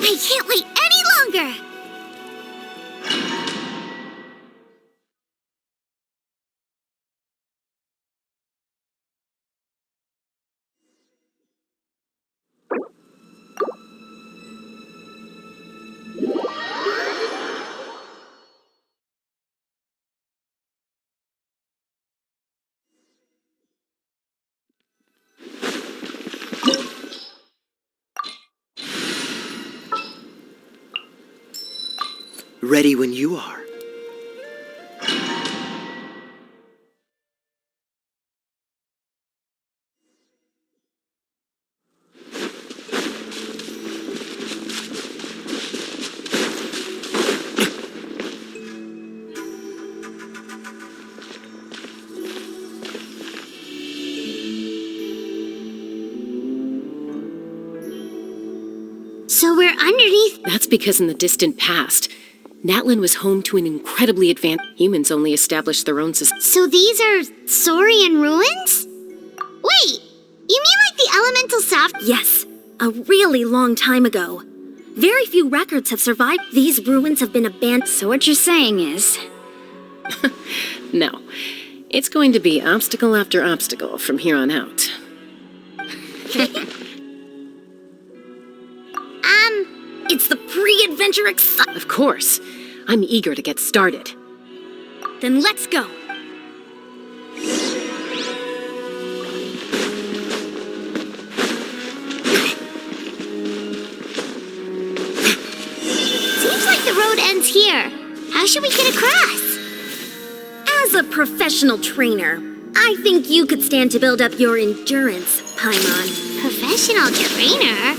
I can't wait any longer! Ready when you are. So we're underneath. That's because in the distant past, Natlan was home to an incredibly advanced... Humans only established their own system. So these are Saurian ruins? Wait, you mean like the elemental soft? Yes, a really long time ago. Very few records have survived. These ruins have been abandoned. So what you're saying is... No. It's going to be obstacle after obstacle from here on out. It's the pre-adventure Of course. I'm eager to get started. Then let's go. Seems like the road ends here. How should we get across? As a professional trainer, I think you could stand to build up your endurance, Paimon. Professional trainer?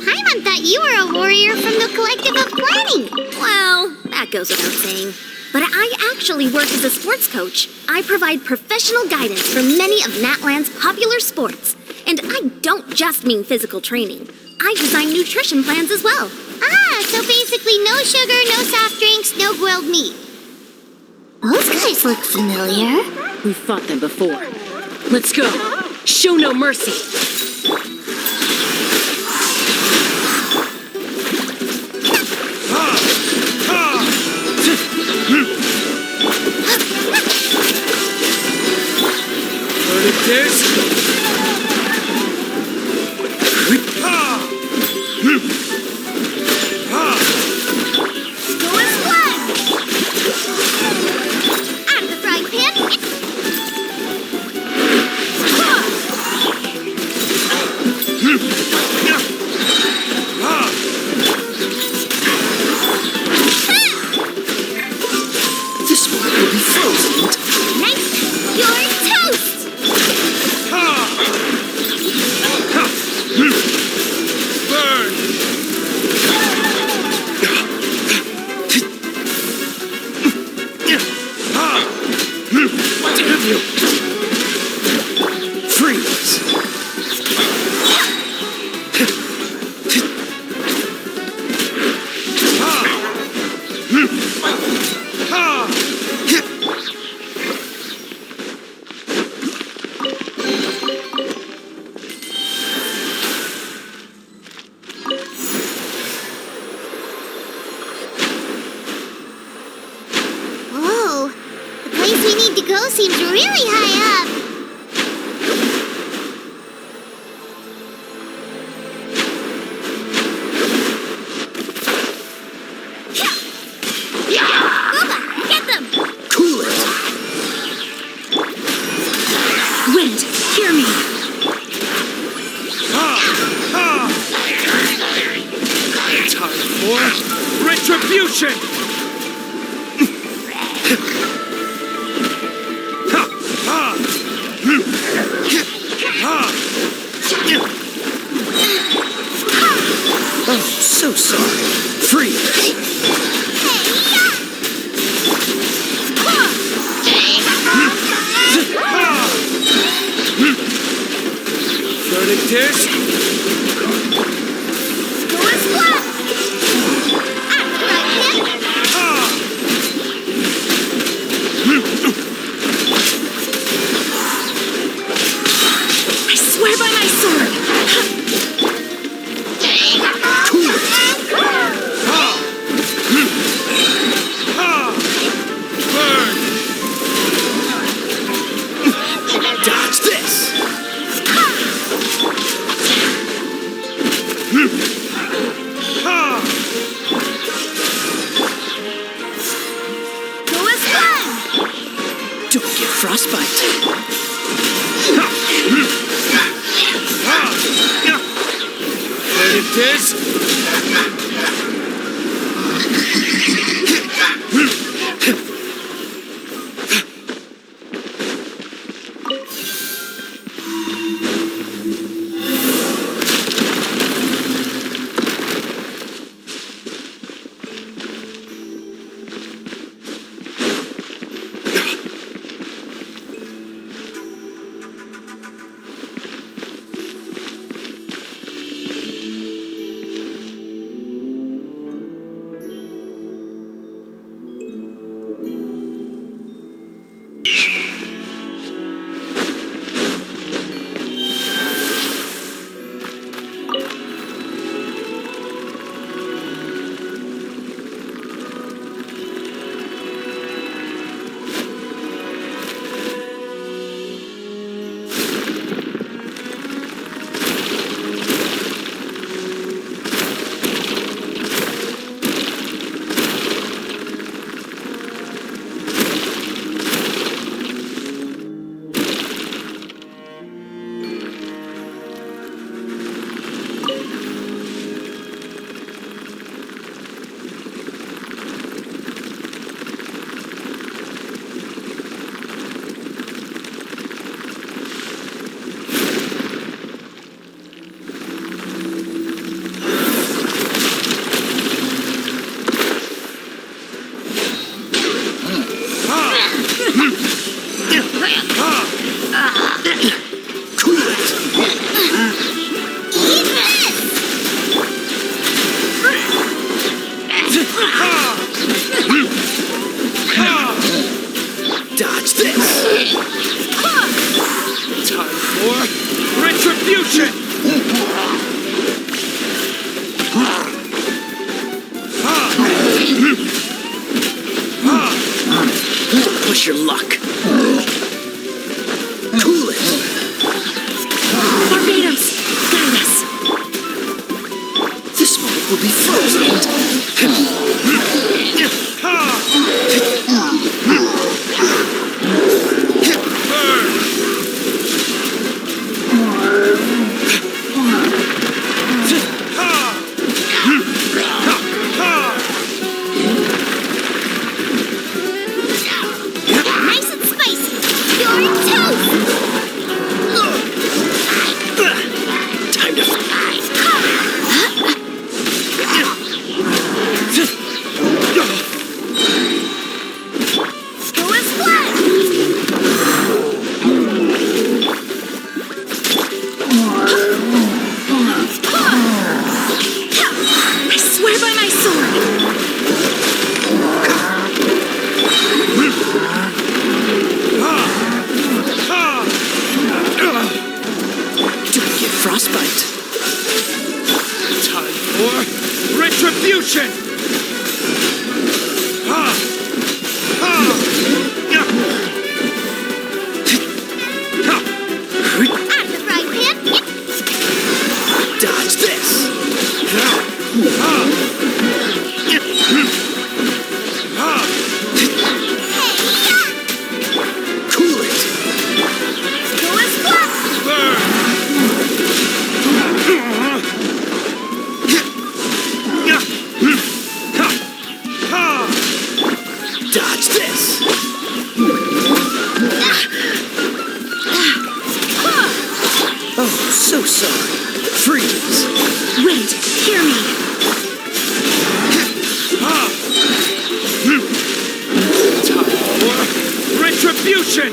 Paimon thought you were a warrior from the Collective of Planning. Well, that goes without saying. But I actually work as a sports coach. I provide professional guidance for many of Natlan's popular sports. And I don't just mean physical training. I design nutrition plans as well. Ah, so basically no sugar, no soft drinks, no grilled meat. Those guys look familiar. We've fought them before. Let's go. Show no mercy. Out of the frying pan. This one will be frozen. Nice. You're toast. Wind, hear me. Time for retribution! Oh, so sorry. Free. Verdict is... Go and splat! I swear by my sword. Burn! Dodge this! Go and splat! Don't get frostbite. Verdict is... Dodge this! Time for retribution! Push your luck. Cool it. Barbados, guide us. This moment will be frozen. Nice and spicy! You're toast! Time to Go and splat! I swear by my sword. Don't get frostbite. Time for retribution! At the frying pan! Dodge this. Hey, Cool it. go Oh, so sorry. Freeze! Wait, hear me. Time for retribution!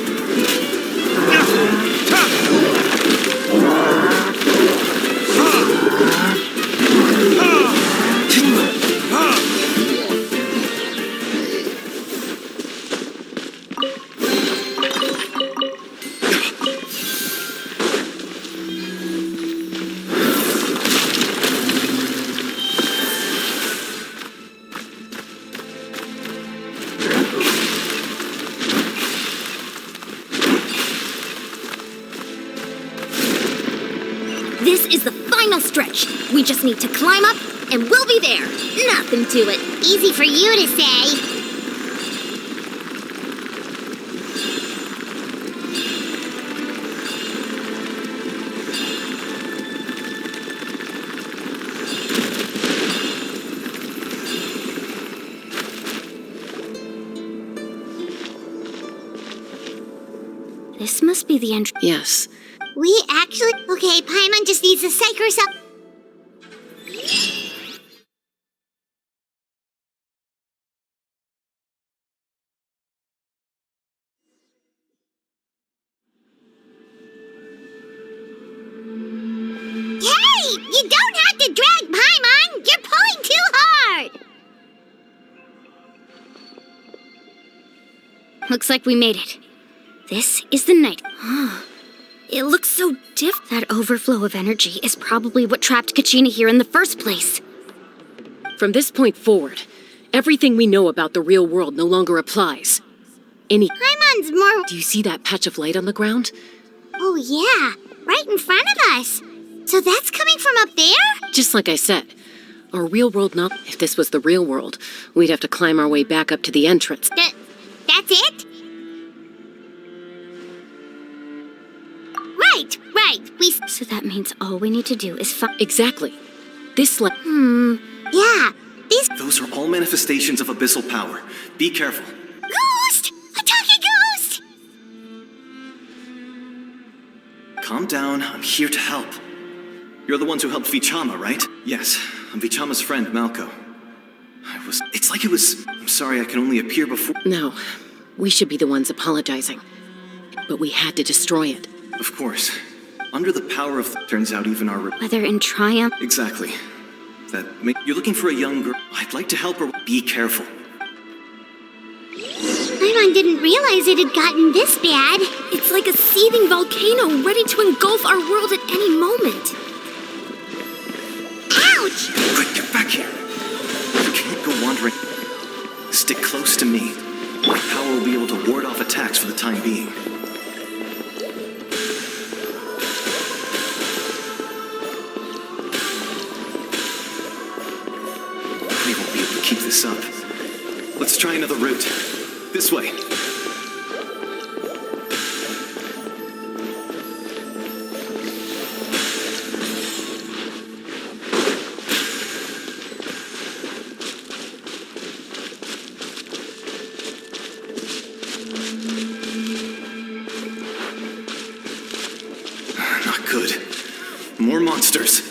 This is the final stretch. We just need to climb up, and we'll be there. Nothing to it. Easy for you to say. This must be the entrance. Yes. We actually... Okay, Paimon just needs to psych herself... Hey! You don't have to drag Paimon! You're pulling too hard! Looks like we made it. This is the night. It looks so different. That overflow of energy is probably what trapped Kachina here in the first place. From this point forward, everything we know about the real world no longer applies. Paimon's more... Do you see that patch of light on the ground? Oh yeah, right in front of us. So that's coming from up there? Just like I said, our real world not... If this was the real world, we'd have to climb our way back up to the entrance. That's it? Right. So that means all we need to do is find... Exactly. This light... Yeah, these... Those are all manifestations of abyssal power. Be careful. Ghost! A talking ghost! Calm down, I'm here to help. You're the ones who helped Vichama, right? Yes, I'm Vichama's friend, Malko. I'm sorry I can only appear before... No, we should be the ones apologizing. But we had to destroy it. Of course. Under the power of... Turns out even our... Whether in triumph... Exactly. You're looking for a young girl. I'd like to help her. Be careful. Paimon didn't realize it had gotten this bad. It's like a seething volcano ready to engulf our world at any moment. Ouch! Quick, get back here. You can't go wandering. Stick close to me. My power will be able to ward off attacks for the time being. We won't be able to keep this up. Let's try another route. This way. Not good. More monsters.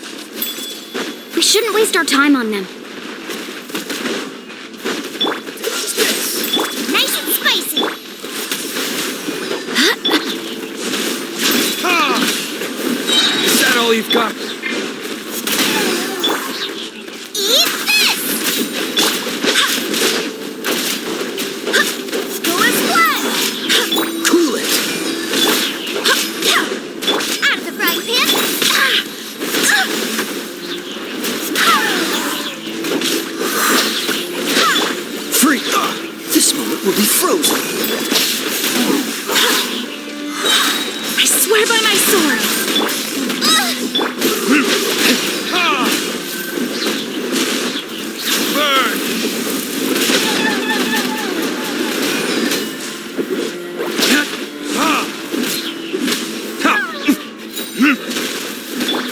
We shouldn't waste our time on them. Nice and spicy! Is that all you've got? Eat this! Go as one! Cool it! Out of the frying pan! Free! This moment will be frozen. I swear by my sword! Burn!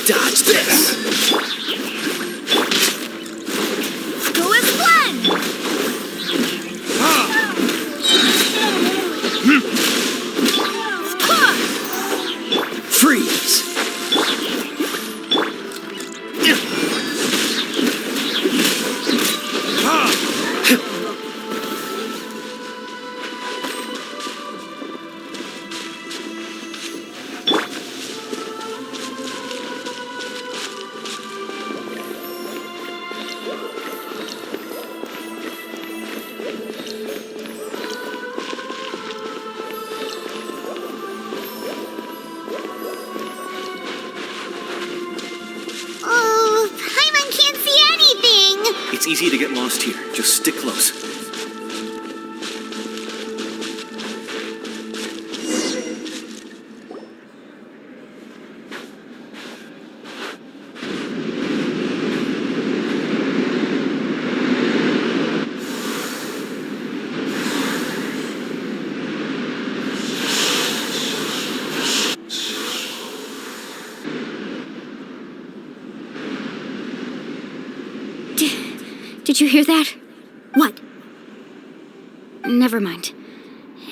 Dodge this! Go as one! Freeze! easy to get lost here. Just stick close. Did you hear that? What? Never mind.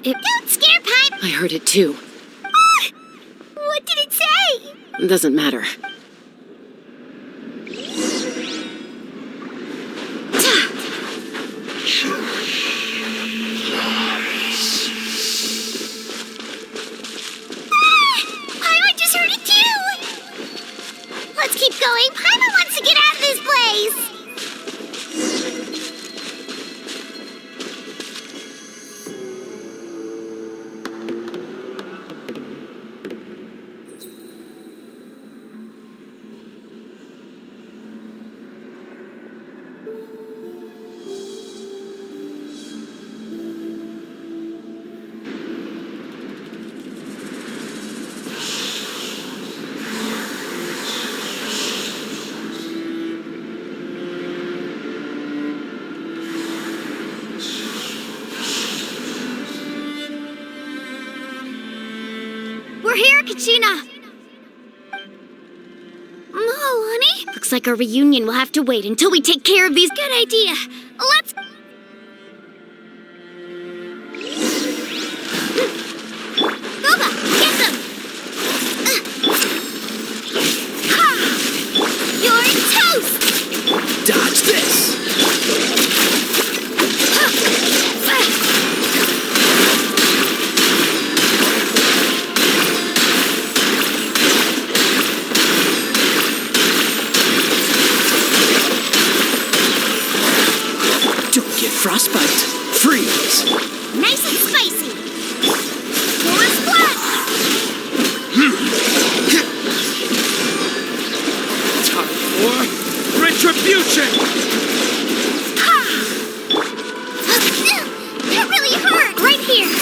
Don't scare Pipe! I heard it too. What did it say? Doesn't matter. Paimon just heard it too! Let's keep going. Paimon wants to get out of this place! We're here, Kachina! Mualani? Looks like our reunion will have to wait until we take care of these. Good idea. Let's... Boba, get them! Ha! You're toast! Dodge this! Don't get frostbite. Freeze! Nice and spicy! More splash! Time for retribution! That really hurt! Right here!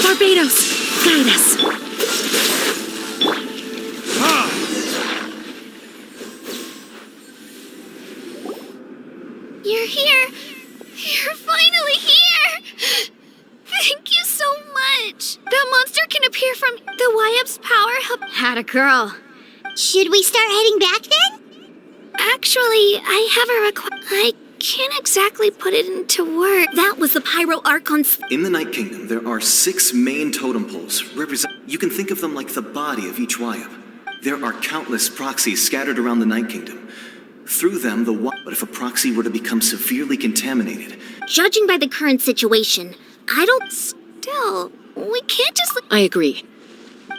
Barbados, guide us. You're here! You're finally here! Thank you so much! That monster can appear from the Y-Up's power hub. Had a girl. Should we start heading back then? Actually, I have a request. I can't exactly put it into words. That was the Pyro Archon's. In the Night Kingdom, there are 6 main totem poles. You can think of them like the body of each Y-Up. There are countless proxies scattered around the Night Kingdom. Through them, but if a proxy were to become severely contaminated, Judging by the current situation, I don't. Still, we can't just... I agree.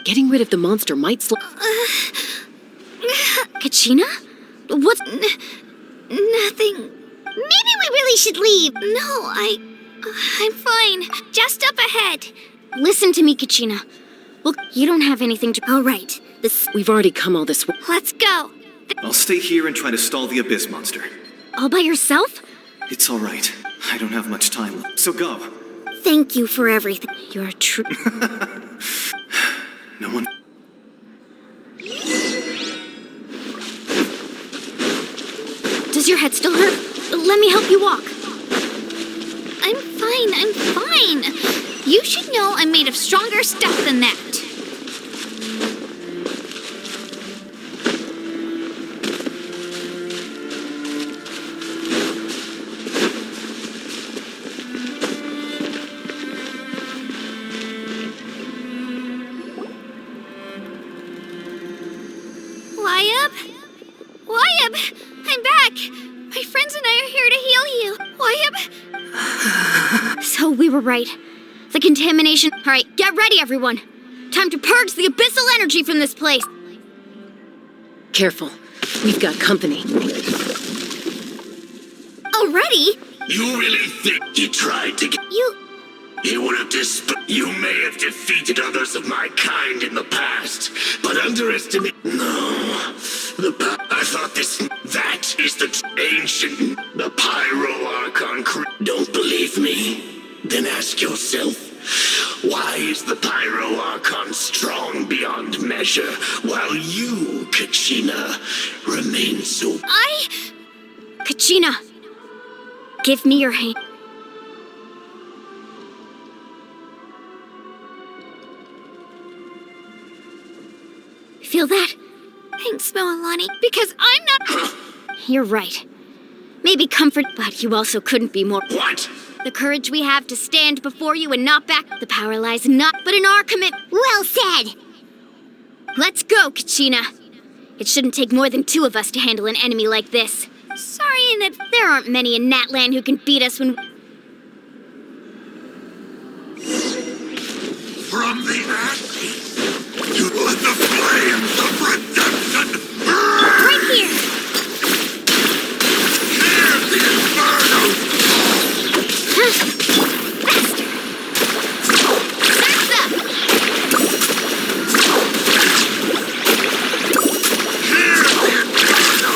Getting rid of the monster might Kachina? What's. Nothing. Maybe we really should leave. No, I'm fine. Just up ahead. Listen to me, Kachina. Well, you don't have anything to. All right. We've already come all this way. Let's go. I'll stay here and try to stall the Abyss monster. All by yourself? It's all right. I don't have much time left, so go. Thank you for everything. You're true. No one... Does your head still hurt? Let me help you walk. I'm fine. You should know I'm made of stronger stuff than that. Y-Up, I'm back. My friends and I are here to heal you. Y-Up. So we were right. The contamination. All right, get ready, everyone. Time to purge the abyssal energy from this place. Careful. We've got company. Already? You really think you tried to get... You would have You may have defeated others of my kind in the past, but underestimate. No. I thought that is the ancient. The Pyro Archon. Don't believe me? Then ask yourself, why is the Pyro Archon strong beyond measure, while you, Kachina, remain so... Kachina, give me your hand. Feel that? Thanks, Mualani, because I'm not... You're right. Maybe comfort, but you also couldn't be more... What? The courage we have to stand before you and not back. The power lies not, but in our Well said! Let's go, Kachina. It shouldn't take more than 2 of us to handle an enemy like this. Sorry in that there aren't many in Natlan who can beat us when... From the ashes to the flames of redemption! Right here! Hear the inferno! Faster! Surf's up! Hear the inferno!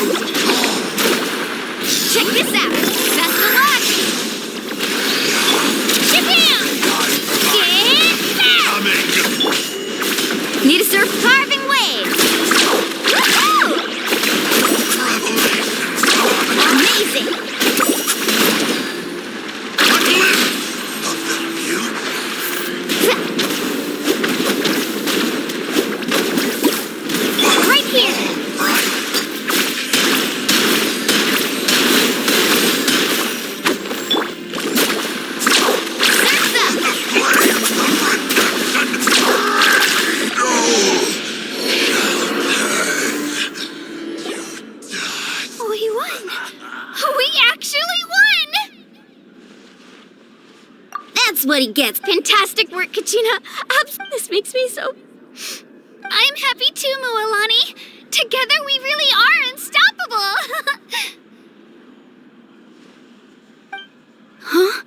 Check this out! Best of luck! Shabam! Get back! Need to surf carving waves! Woohoo! Amazing! Right here! We won! We actually won! That's what he gets. Fantastic work, Kachina. This makes me so... I'm happy too, Mualani. Together we really are unstoppable. Huh?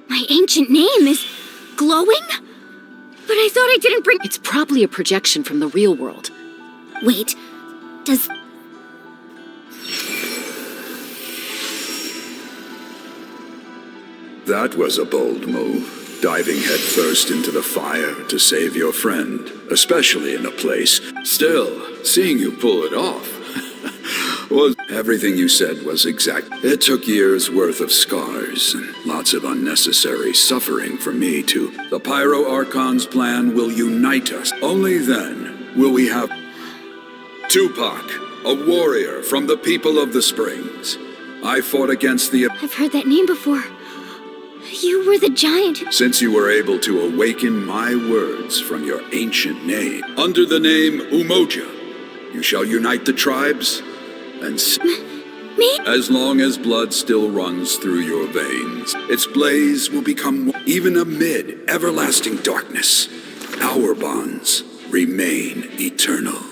My ancient name is glowing? But I thought I didn't bring... It's probably a projection from the real world. Wait, does... That was a bold move, diving headfirst into the fire to save your friend, especially in a place. Still, seeing you pull it off was everything you said was exact. It took years worth of scars and lots of unnecessary suffering for me to... The Pyro Archon's plan will unite us. Only then will we have... Tupac, a warrior from the people of the Springs. I fought against the... I've heard that name before. You were the giant who... Since you were able to awaken my words from your ancient name, under the name Umoja, you shall unite the tribes and... Me? As long as blood still runs through your veins, its blaze will become... Even amid everlasting darkness, our bonds remain eternal.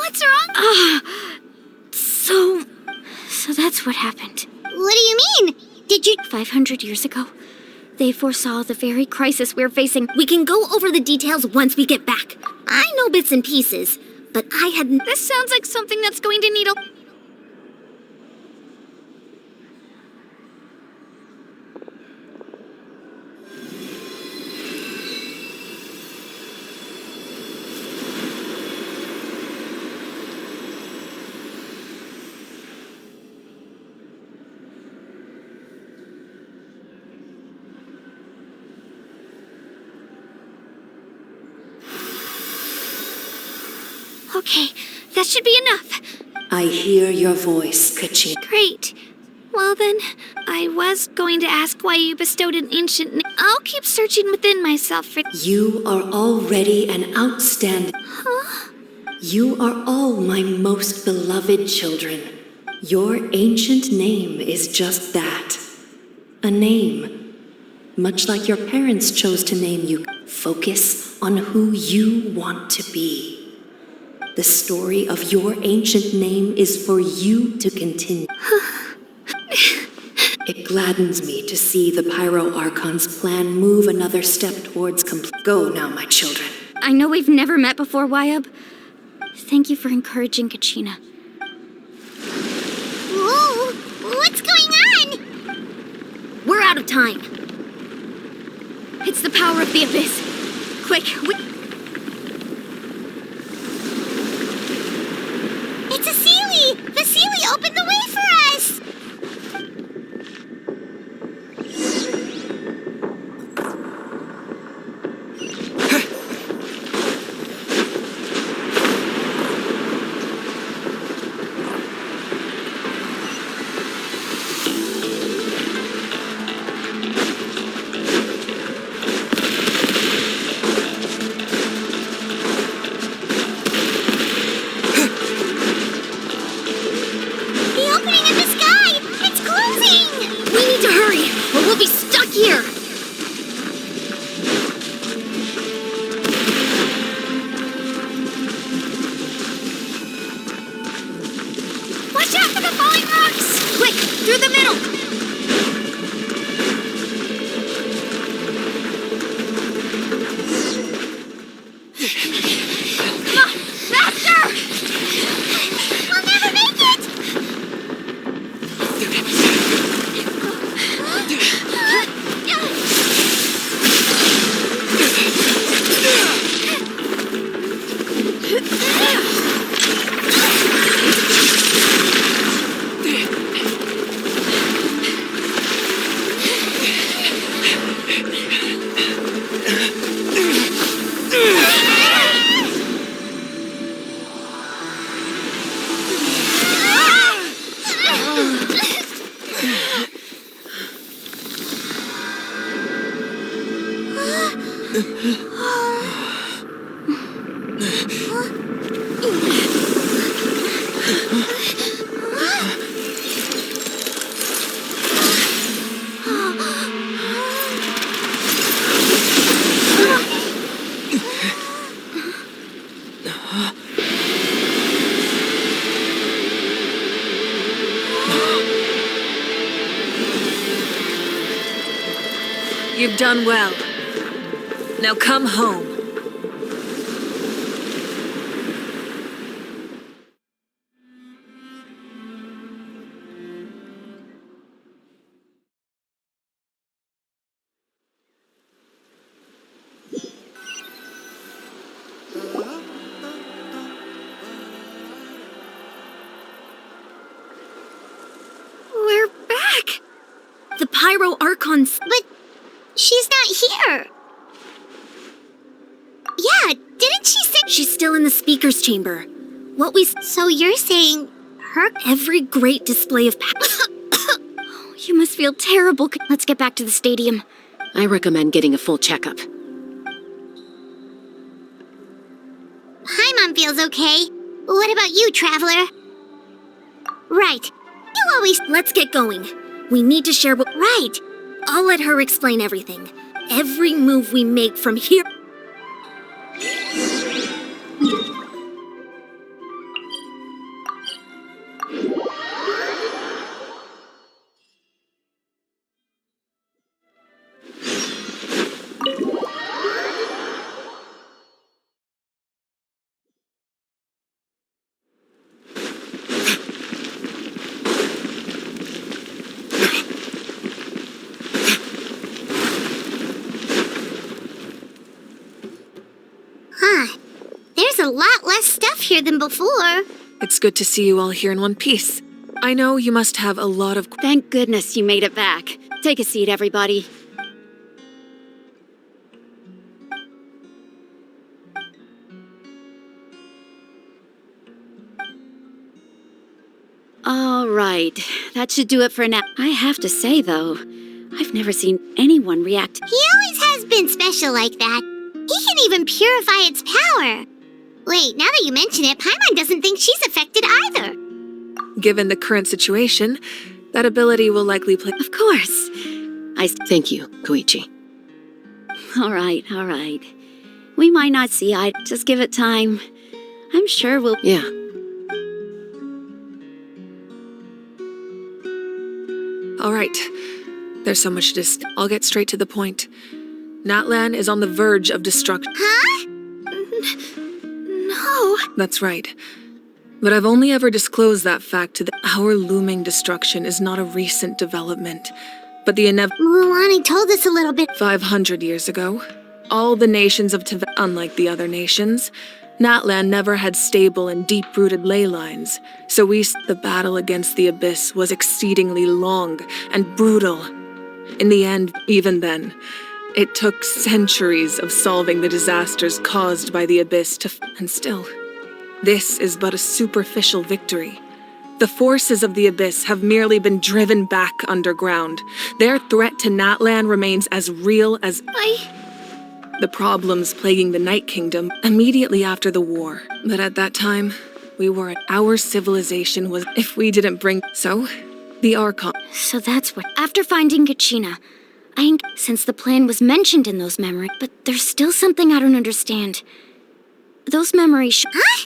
What's wrong? So that's what happened. What do you mean? Did you... 500 years ago, they foresaw the very crisis we're facing. We can go over the details once we get back. I know bits and pieces, but I hadn't... This sounds like something that's going to need a... Okay, that should be enough. I hear your voice, Kachina. Great. Well then, I was going to ask why you bestowed an ancient name. I'll keep searching within myself for... You are already an outstanding... Huh? You are all my most beloved children. Your ancient name is just that. A name. Much like your parents chose to name you. Focus on who you want to be. The story of your ancient name is for you to continue. It gladdens me to see the Pyro Archon's plan move another step towards complete. Go now, my children. I know we've never met before, Wyab. Thank you for encouraging Kachina. Whoa! What's going on? We're out of time. It's the power of the Abyss. Quick, It's a Seelie! The Seelie opened the way for us! You've done well. Now come home. We're back! The Pyro Archon's... But she's not here. Yeah, didn't she say... She's still in the speaker's chamber. What we... So you're saying her... Every great display of You must feel terrible. Let's get back to the stadium. I recommend getting a full checkup. Paimon feels okay. What about you, Traveler? Right. You always... Let's get going. We need to share what... Right. I'll let her explain everything. Every move we make from here... There's a lot less stuff here than before. It's good to see you all here in one piece. I know you must have a lot of... Thank goodness you made it back. Take a seat, everybody. All right, that should do it for now. I have to say, though, I've never seen anyone react. He always has been special like that. He can even purify its power. Wait, now that you mention it, Paimon doesn't think she's affected either. Given the current situation, that ability will likely play. Of course. Thank you, Koichi. All right. We might not see eye. Just give it time. I'm sure we'll. Yeah. All right. There's so much I'll get straight to the point. Natlan is on the verge of destruction. Huh? No. That's right. But I've only ever disclosed that fact to our looming destruction is not a recent development, but the inevitable. Mualani told us a little bit. 500 years ago, all the nations of Tibet, unlike the other nations, Natlan never had stable and deep-rooted ley lines, so the battle against the Abyss was exceedingly long and brutal. In the end, even then, it took centuries of solving the disasters caused by the Abyss and still, this is but a superficial victory. The forces of the Abyss have merely been driven back underground. Their threat to Natlan remains as real as the problems plaguing the Night Kingdom immediately after the war. But at that time, our civilization was, if we didn't bring, the Archon. So that's what. After finding Kachina, since the plan was mentioned in those memories, but there's still something I don't understand. Those memories. Huh?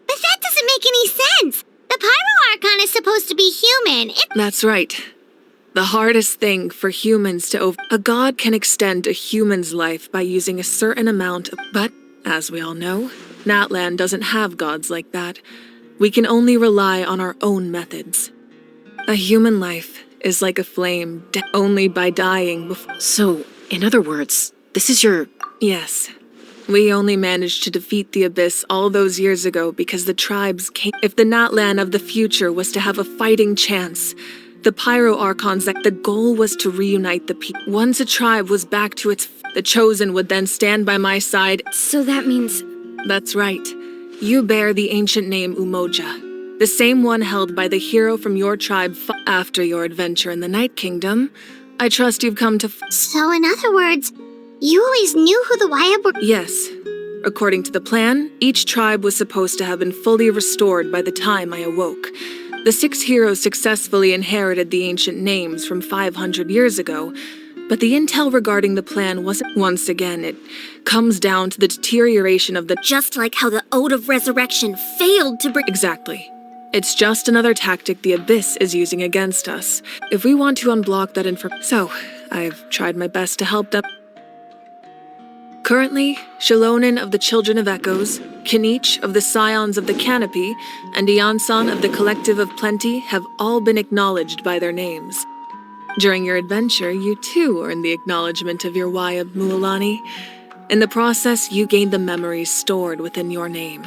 But that doesn't make any sense. The Pyro Archon is supposed to be human. That's right. The hardest thing for humans to a god can extend a human's life by using a certain amount of, but, as we all know, Natlan doesn't have gods like that. We can only rely on our own methods. A human life is like a flame, only by dying before. So, in other words, this is your... Yes. We only managed to defeat the Abyss all those years ago because the tribes came. If the Natlan of the future was to have a fighting chance, the Pyro Archons, the goal was to reunite the people. Once a tribe was back to the Chosen would then stand by my side. So that means... That's right. You bear the ancient name Umoja, the same one held by the hero from your tribe after your adventure in the Night Kingdom. I trust you've come to... So in other words, you always knew who the Wayab were? Yes. According to the plan, each tribe was supposed to have been fully restored by the time I awoke. The 6 heroes successfully inherited the ancient names from 500 years ago, but the intel regarding the plan wasn't. Once again, it comes down to the deterioration of the... Just like how the Ode of Resurrection failed to bring... Exactly. It's just another tactic the Abyss is using against us. If we want to unblock that information... So, I've tried my best to help them. Currently, Shilonin of the Children of Echoes, Kinich of the Scions of the Canopy, and Iansan of the Collective of Plenty have all been acknowledged by their names. During your adventure, you too earned the acknowledgement of your Wayab Mualani. In the process, you gained the memories stored within your name.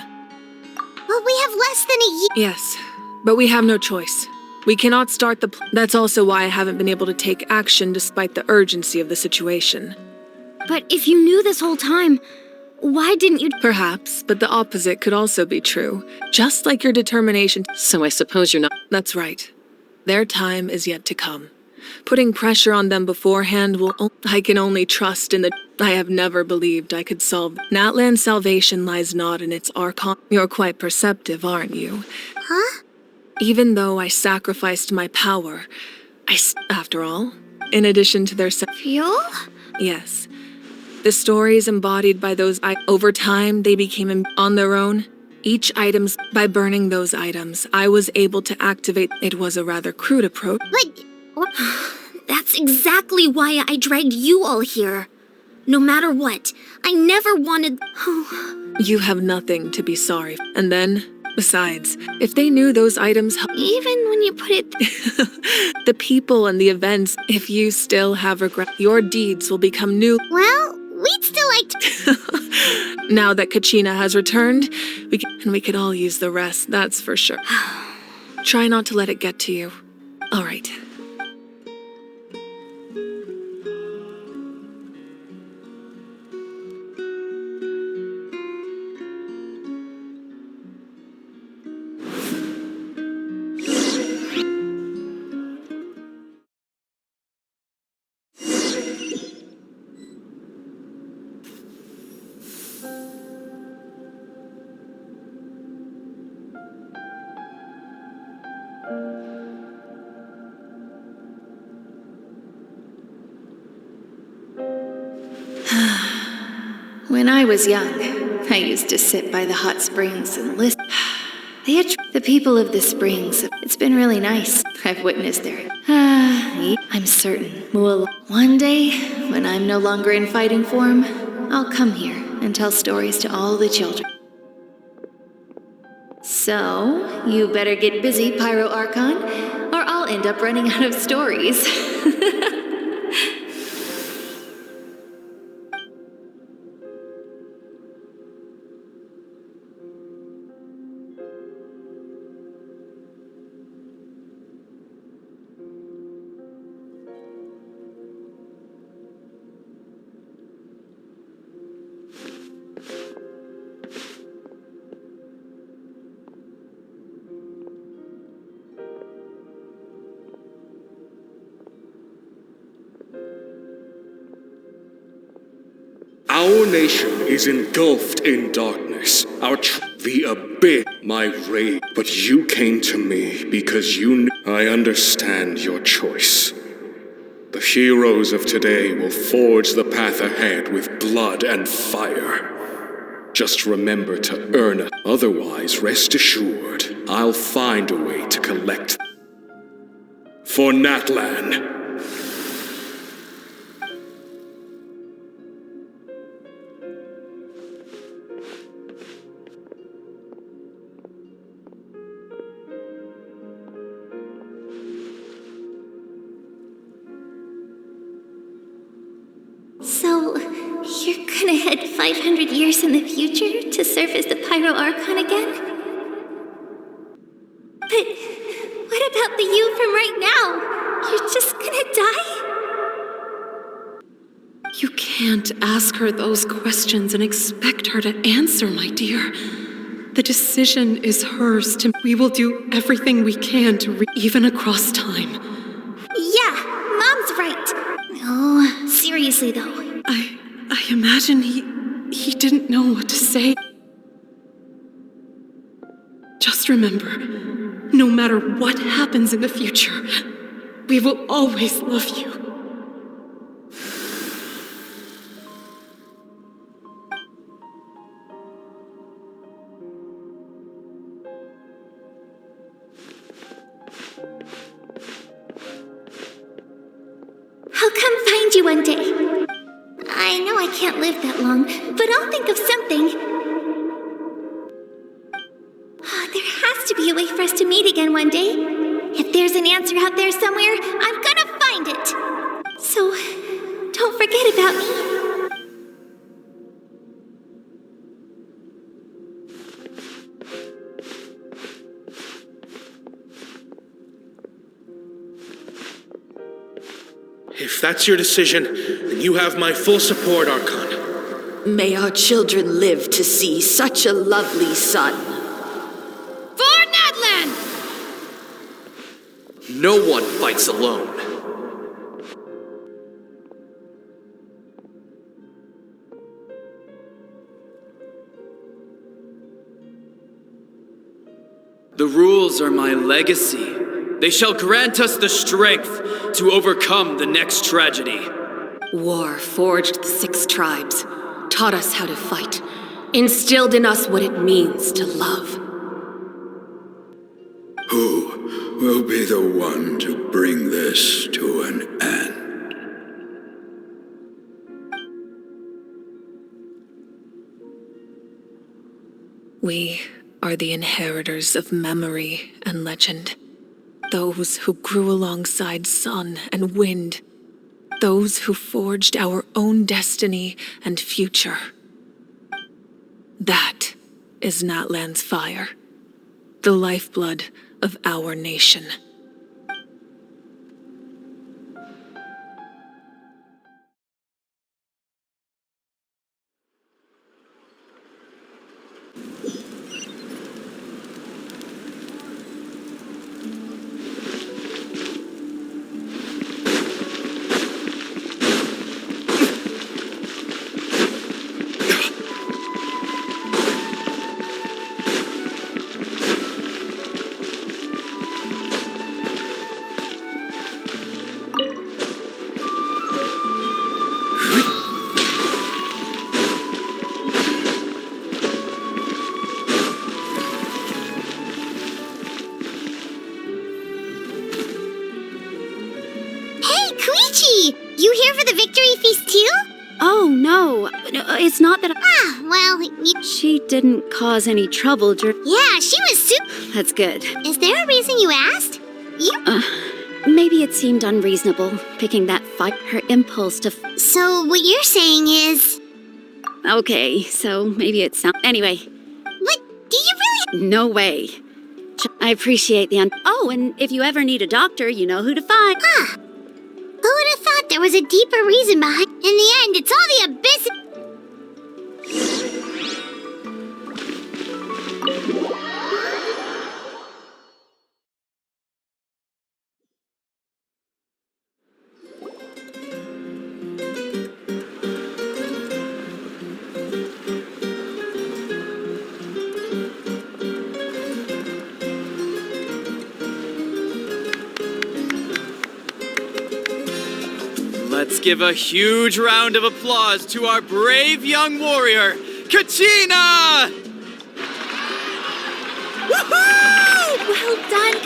Well, we have less than a year. Yes, but we have no choice. We cannot start the... That's also why I haven't been able to take action despite the urgency of the situation. But if you knew this whole time, why didn't you... Perhaps, but the opposite could also be true. Just like your determination... So I suppose you're not... That's right. Their time is yet to come. Putting pressure on them beforehand will... I can only trust in the... I have never believed I could solve... Natlan's salvation lies not in its Archon... You're quite perceptive, aren't you? Huh? Even though I sacrificed my power, after all, in addition to their... Fuel? Yes. The stories embodied by those over time, they became on their own. Each items, by burning those items, I was able to activate. It was a rather crude approach. But... That's exactly why I dragged you all here. No matter what, I never wanted... You have nothing to be sorry for. And then, besides, if they knew those items... Even when you put it... The people and the events, if you still have regret, your deeds will become new... Well... We'd still like to... Now that Kachina has returned, we could all use the rest, that's for sure. Try not to let it get to you. All right. When I was young, I used to sit by the hot springs and listen. The people of the springs, it's been really nice. I've witnessed their... I'm certain. One day, when I'm no longer in fighting form, I'll come here and tell stories to all the children. So, you better get busy, Pyro Archon, or I'll end up running out of stories. Our nation is engulfed in darkness. The abyss, my rage. But you came to me because you knew I understand your choice. The heroes of today will forge the path ahead with blood and fire. Just remember to earn it. Otherwise, rest assured, I'll find a way to collect for Natlan. So, you're gonna head 500 years in the future to serve as the Pyro Archon again? But what about the you from right now? You're just gonna die? You can't ask her those questions and expect her to answer, my dear. The decision is hers to... We will do everything we can to even across time. Yeah, Mom's right. Oh, seriously though. I imagine he didn't know what to say. Just remember, no matter what happens in the future, we will always love you. I'll come find you one day. I know I can't live that long, but I'll think of something. There has to be a way for us to meet again one day. If there's an answer out there somewhere, I'm gonna find it. So, don't forget about me. If that's your decision, then you have my full support, Archon. May our children live to see such a lovely son. For Natlan! No one fights alone. The rules are my legacy. They shall grant us the strength to overcome the next tragedy. War forged the 6 tribes, taught us how to fight, instilled in us what it means to love. Who will be the one to bring this to an end? We are the inheritors of memory and legend. Those who grew alongside sun and wind. Those who forged our own destiny and future. That is Natlan's fire, the lifeblood of our nation. It's not that She didn't cause any trouble Yeah, she was super. That's good. Is there a reason you asked? Maybe it seemed unreasonable, picking that fight. Her impulse to So what you're saying is... Okay, so maybe it's not. Anyway. What? Do you really... No way. I appreciate the Oh, and if you ever need a doctor, you know who to find. Who would have thought there was a deeper reason behind... In the end, it's all the abyss... Let's give a huge round of applause to our brave young warrior, Kachina! Woohoo! Well done.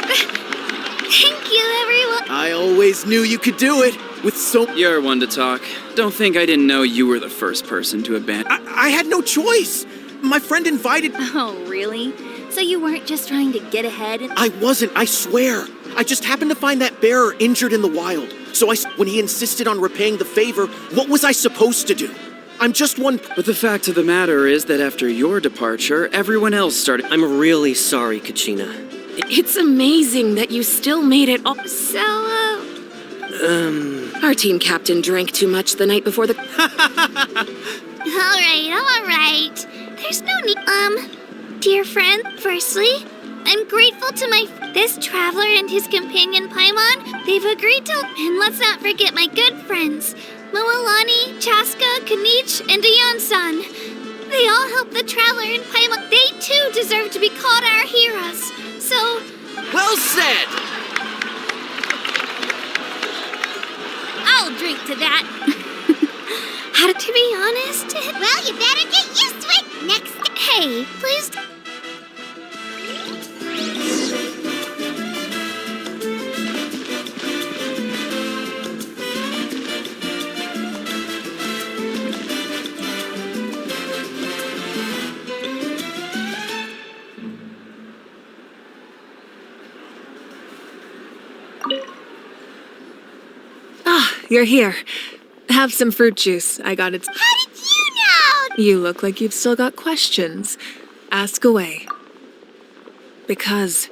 Thank you, everyone. I always knew you could do it, with so... You're one to talk. Don't think I didn't know you were the first person to abandon... I had no choice. My friend invited... Oh, really? So you weren't just trying to get ahead? I wasn't, I swear. I just happened to find that bearer injured in the wild. So when he insisted on repaying the favor, what was I supposed to do? I'm just one... But the fact of the matter is that after your departure, everyone else started... I'm really sorry, Kachina. It's amazing that you still made it all. So, Our team captain drank too much the night before the... all right. There's no need... Dear friend, firstly, I'm grateful to this traveler and his companion Paimon. They've agreed to... And let's not forget my good friends, Mualani, Chaska, Kanich, and Dion-san. They all helped the traveler and Paimon. They too deserve to be called our heroes. So... Well said! I'll drink to that. To be honest... Well, you better get used to it. Next... Hey, please... You're here. Have some fruit juice. I got it. How did you know? You look like you've still got questions. Ask away. Because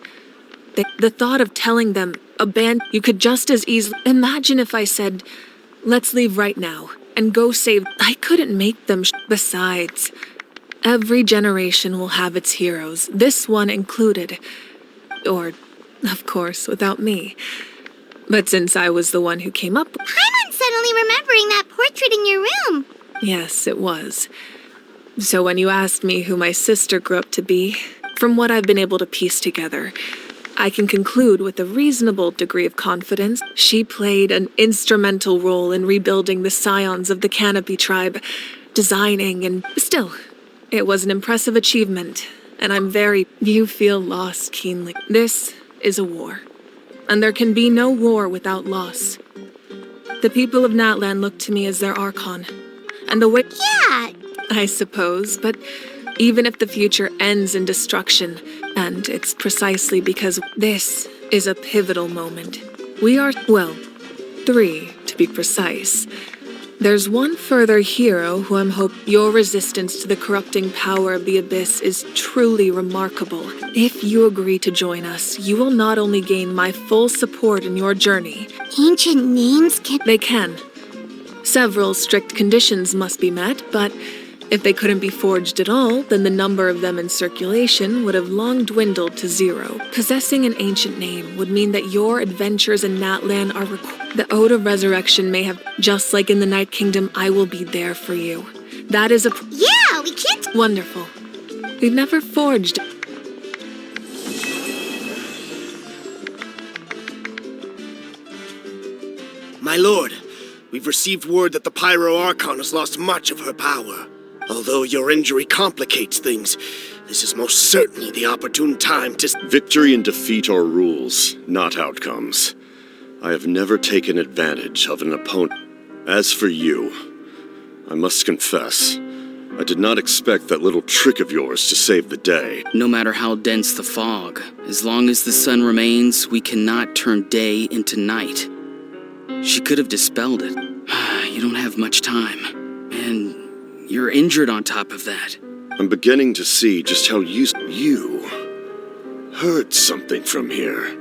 the thought of telling them, you could just as easily... Imagine if I said, let's leave right now and go save... I couldn't make them... Besides, every generation will have its heroes, this one included. Or, of course, without me. But since I was the one who came up... Paimon's suddenly remembering that portrait in your room. Yes, it was. So when you asked me who my sister grew up to be, from what I've been able to piece together, I can conclude with a reasonable degree of confidence she played an instrumental role in rebuilding the scions of the Canopy tribe, designing and... Still, it was an impressive achievement, and I'm very... You feel loss keenly. This is a war. And there can be no war without loss. The people of Natlan look to me as their Archon. And the way... Yeah! I suppose, but even if the future ends in destruction, and it's precisely because this is a pivotal moment. We are, well, 3 to be precise. There's one further hero who I'm hoping your resistance to the corrupting power of the Abyss is truly remarkable. If you agree to join us, you will not only gain my full support in your journey. Ancient names can... They can. Several strict conditions must be met, but if they couldn't be forged at all, then the number of them in circulation would have long dwindled to 0. Possessing an ancient name would mean that your adventures in Natlan are the Ode of Resurrection may have... Just like in the Night Kingdom, I will be there for you. That is a... Yeah, we can't... Wonderful. We've never forged... My lord, we've received word that the Pyro Archon has lost much of her power. Although your injury complicates things, this is most certainly the opportune time to... Victory and defeat are rules, not outcomes. I have never taken advantage of an opponent. As for you, I must confess, I did not expect that little trick of yours to save the day. No matter how dense the fog, as long as the sun remains, we cannot turn day into night. She could have dispelled it. You don't have much time. And you're injured on top of that. I'm beginning to see just how you heard something from here.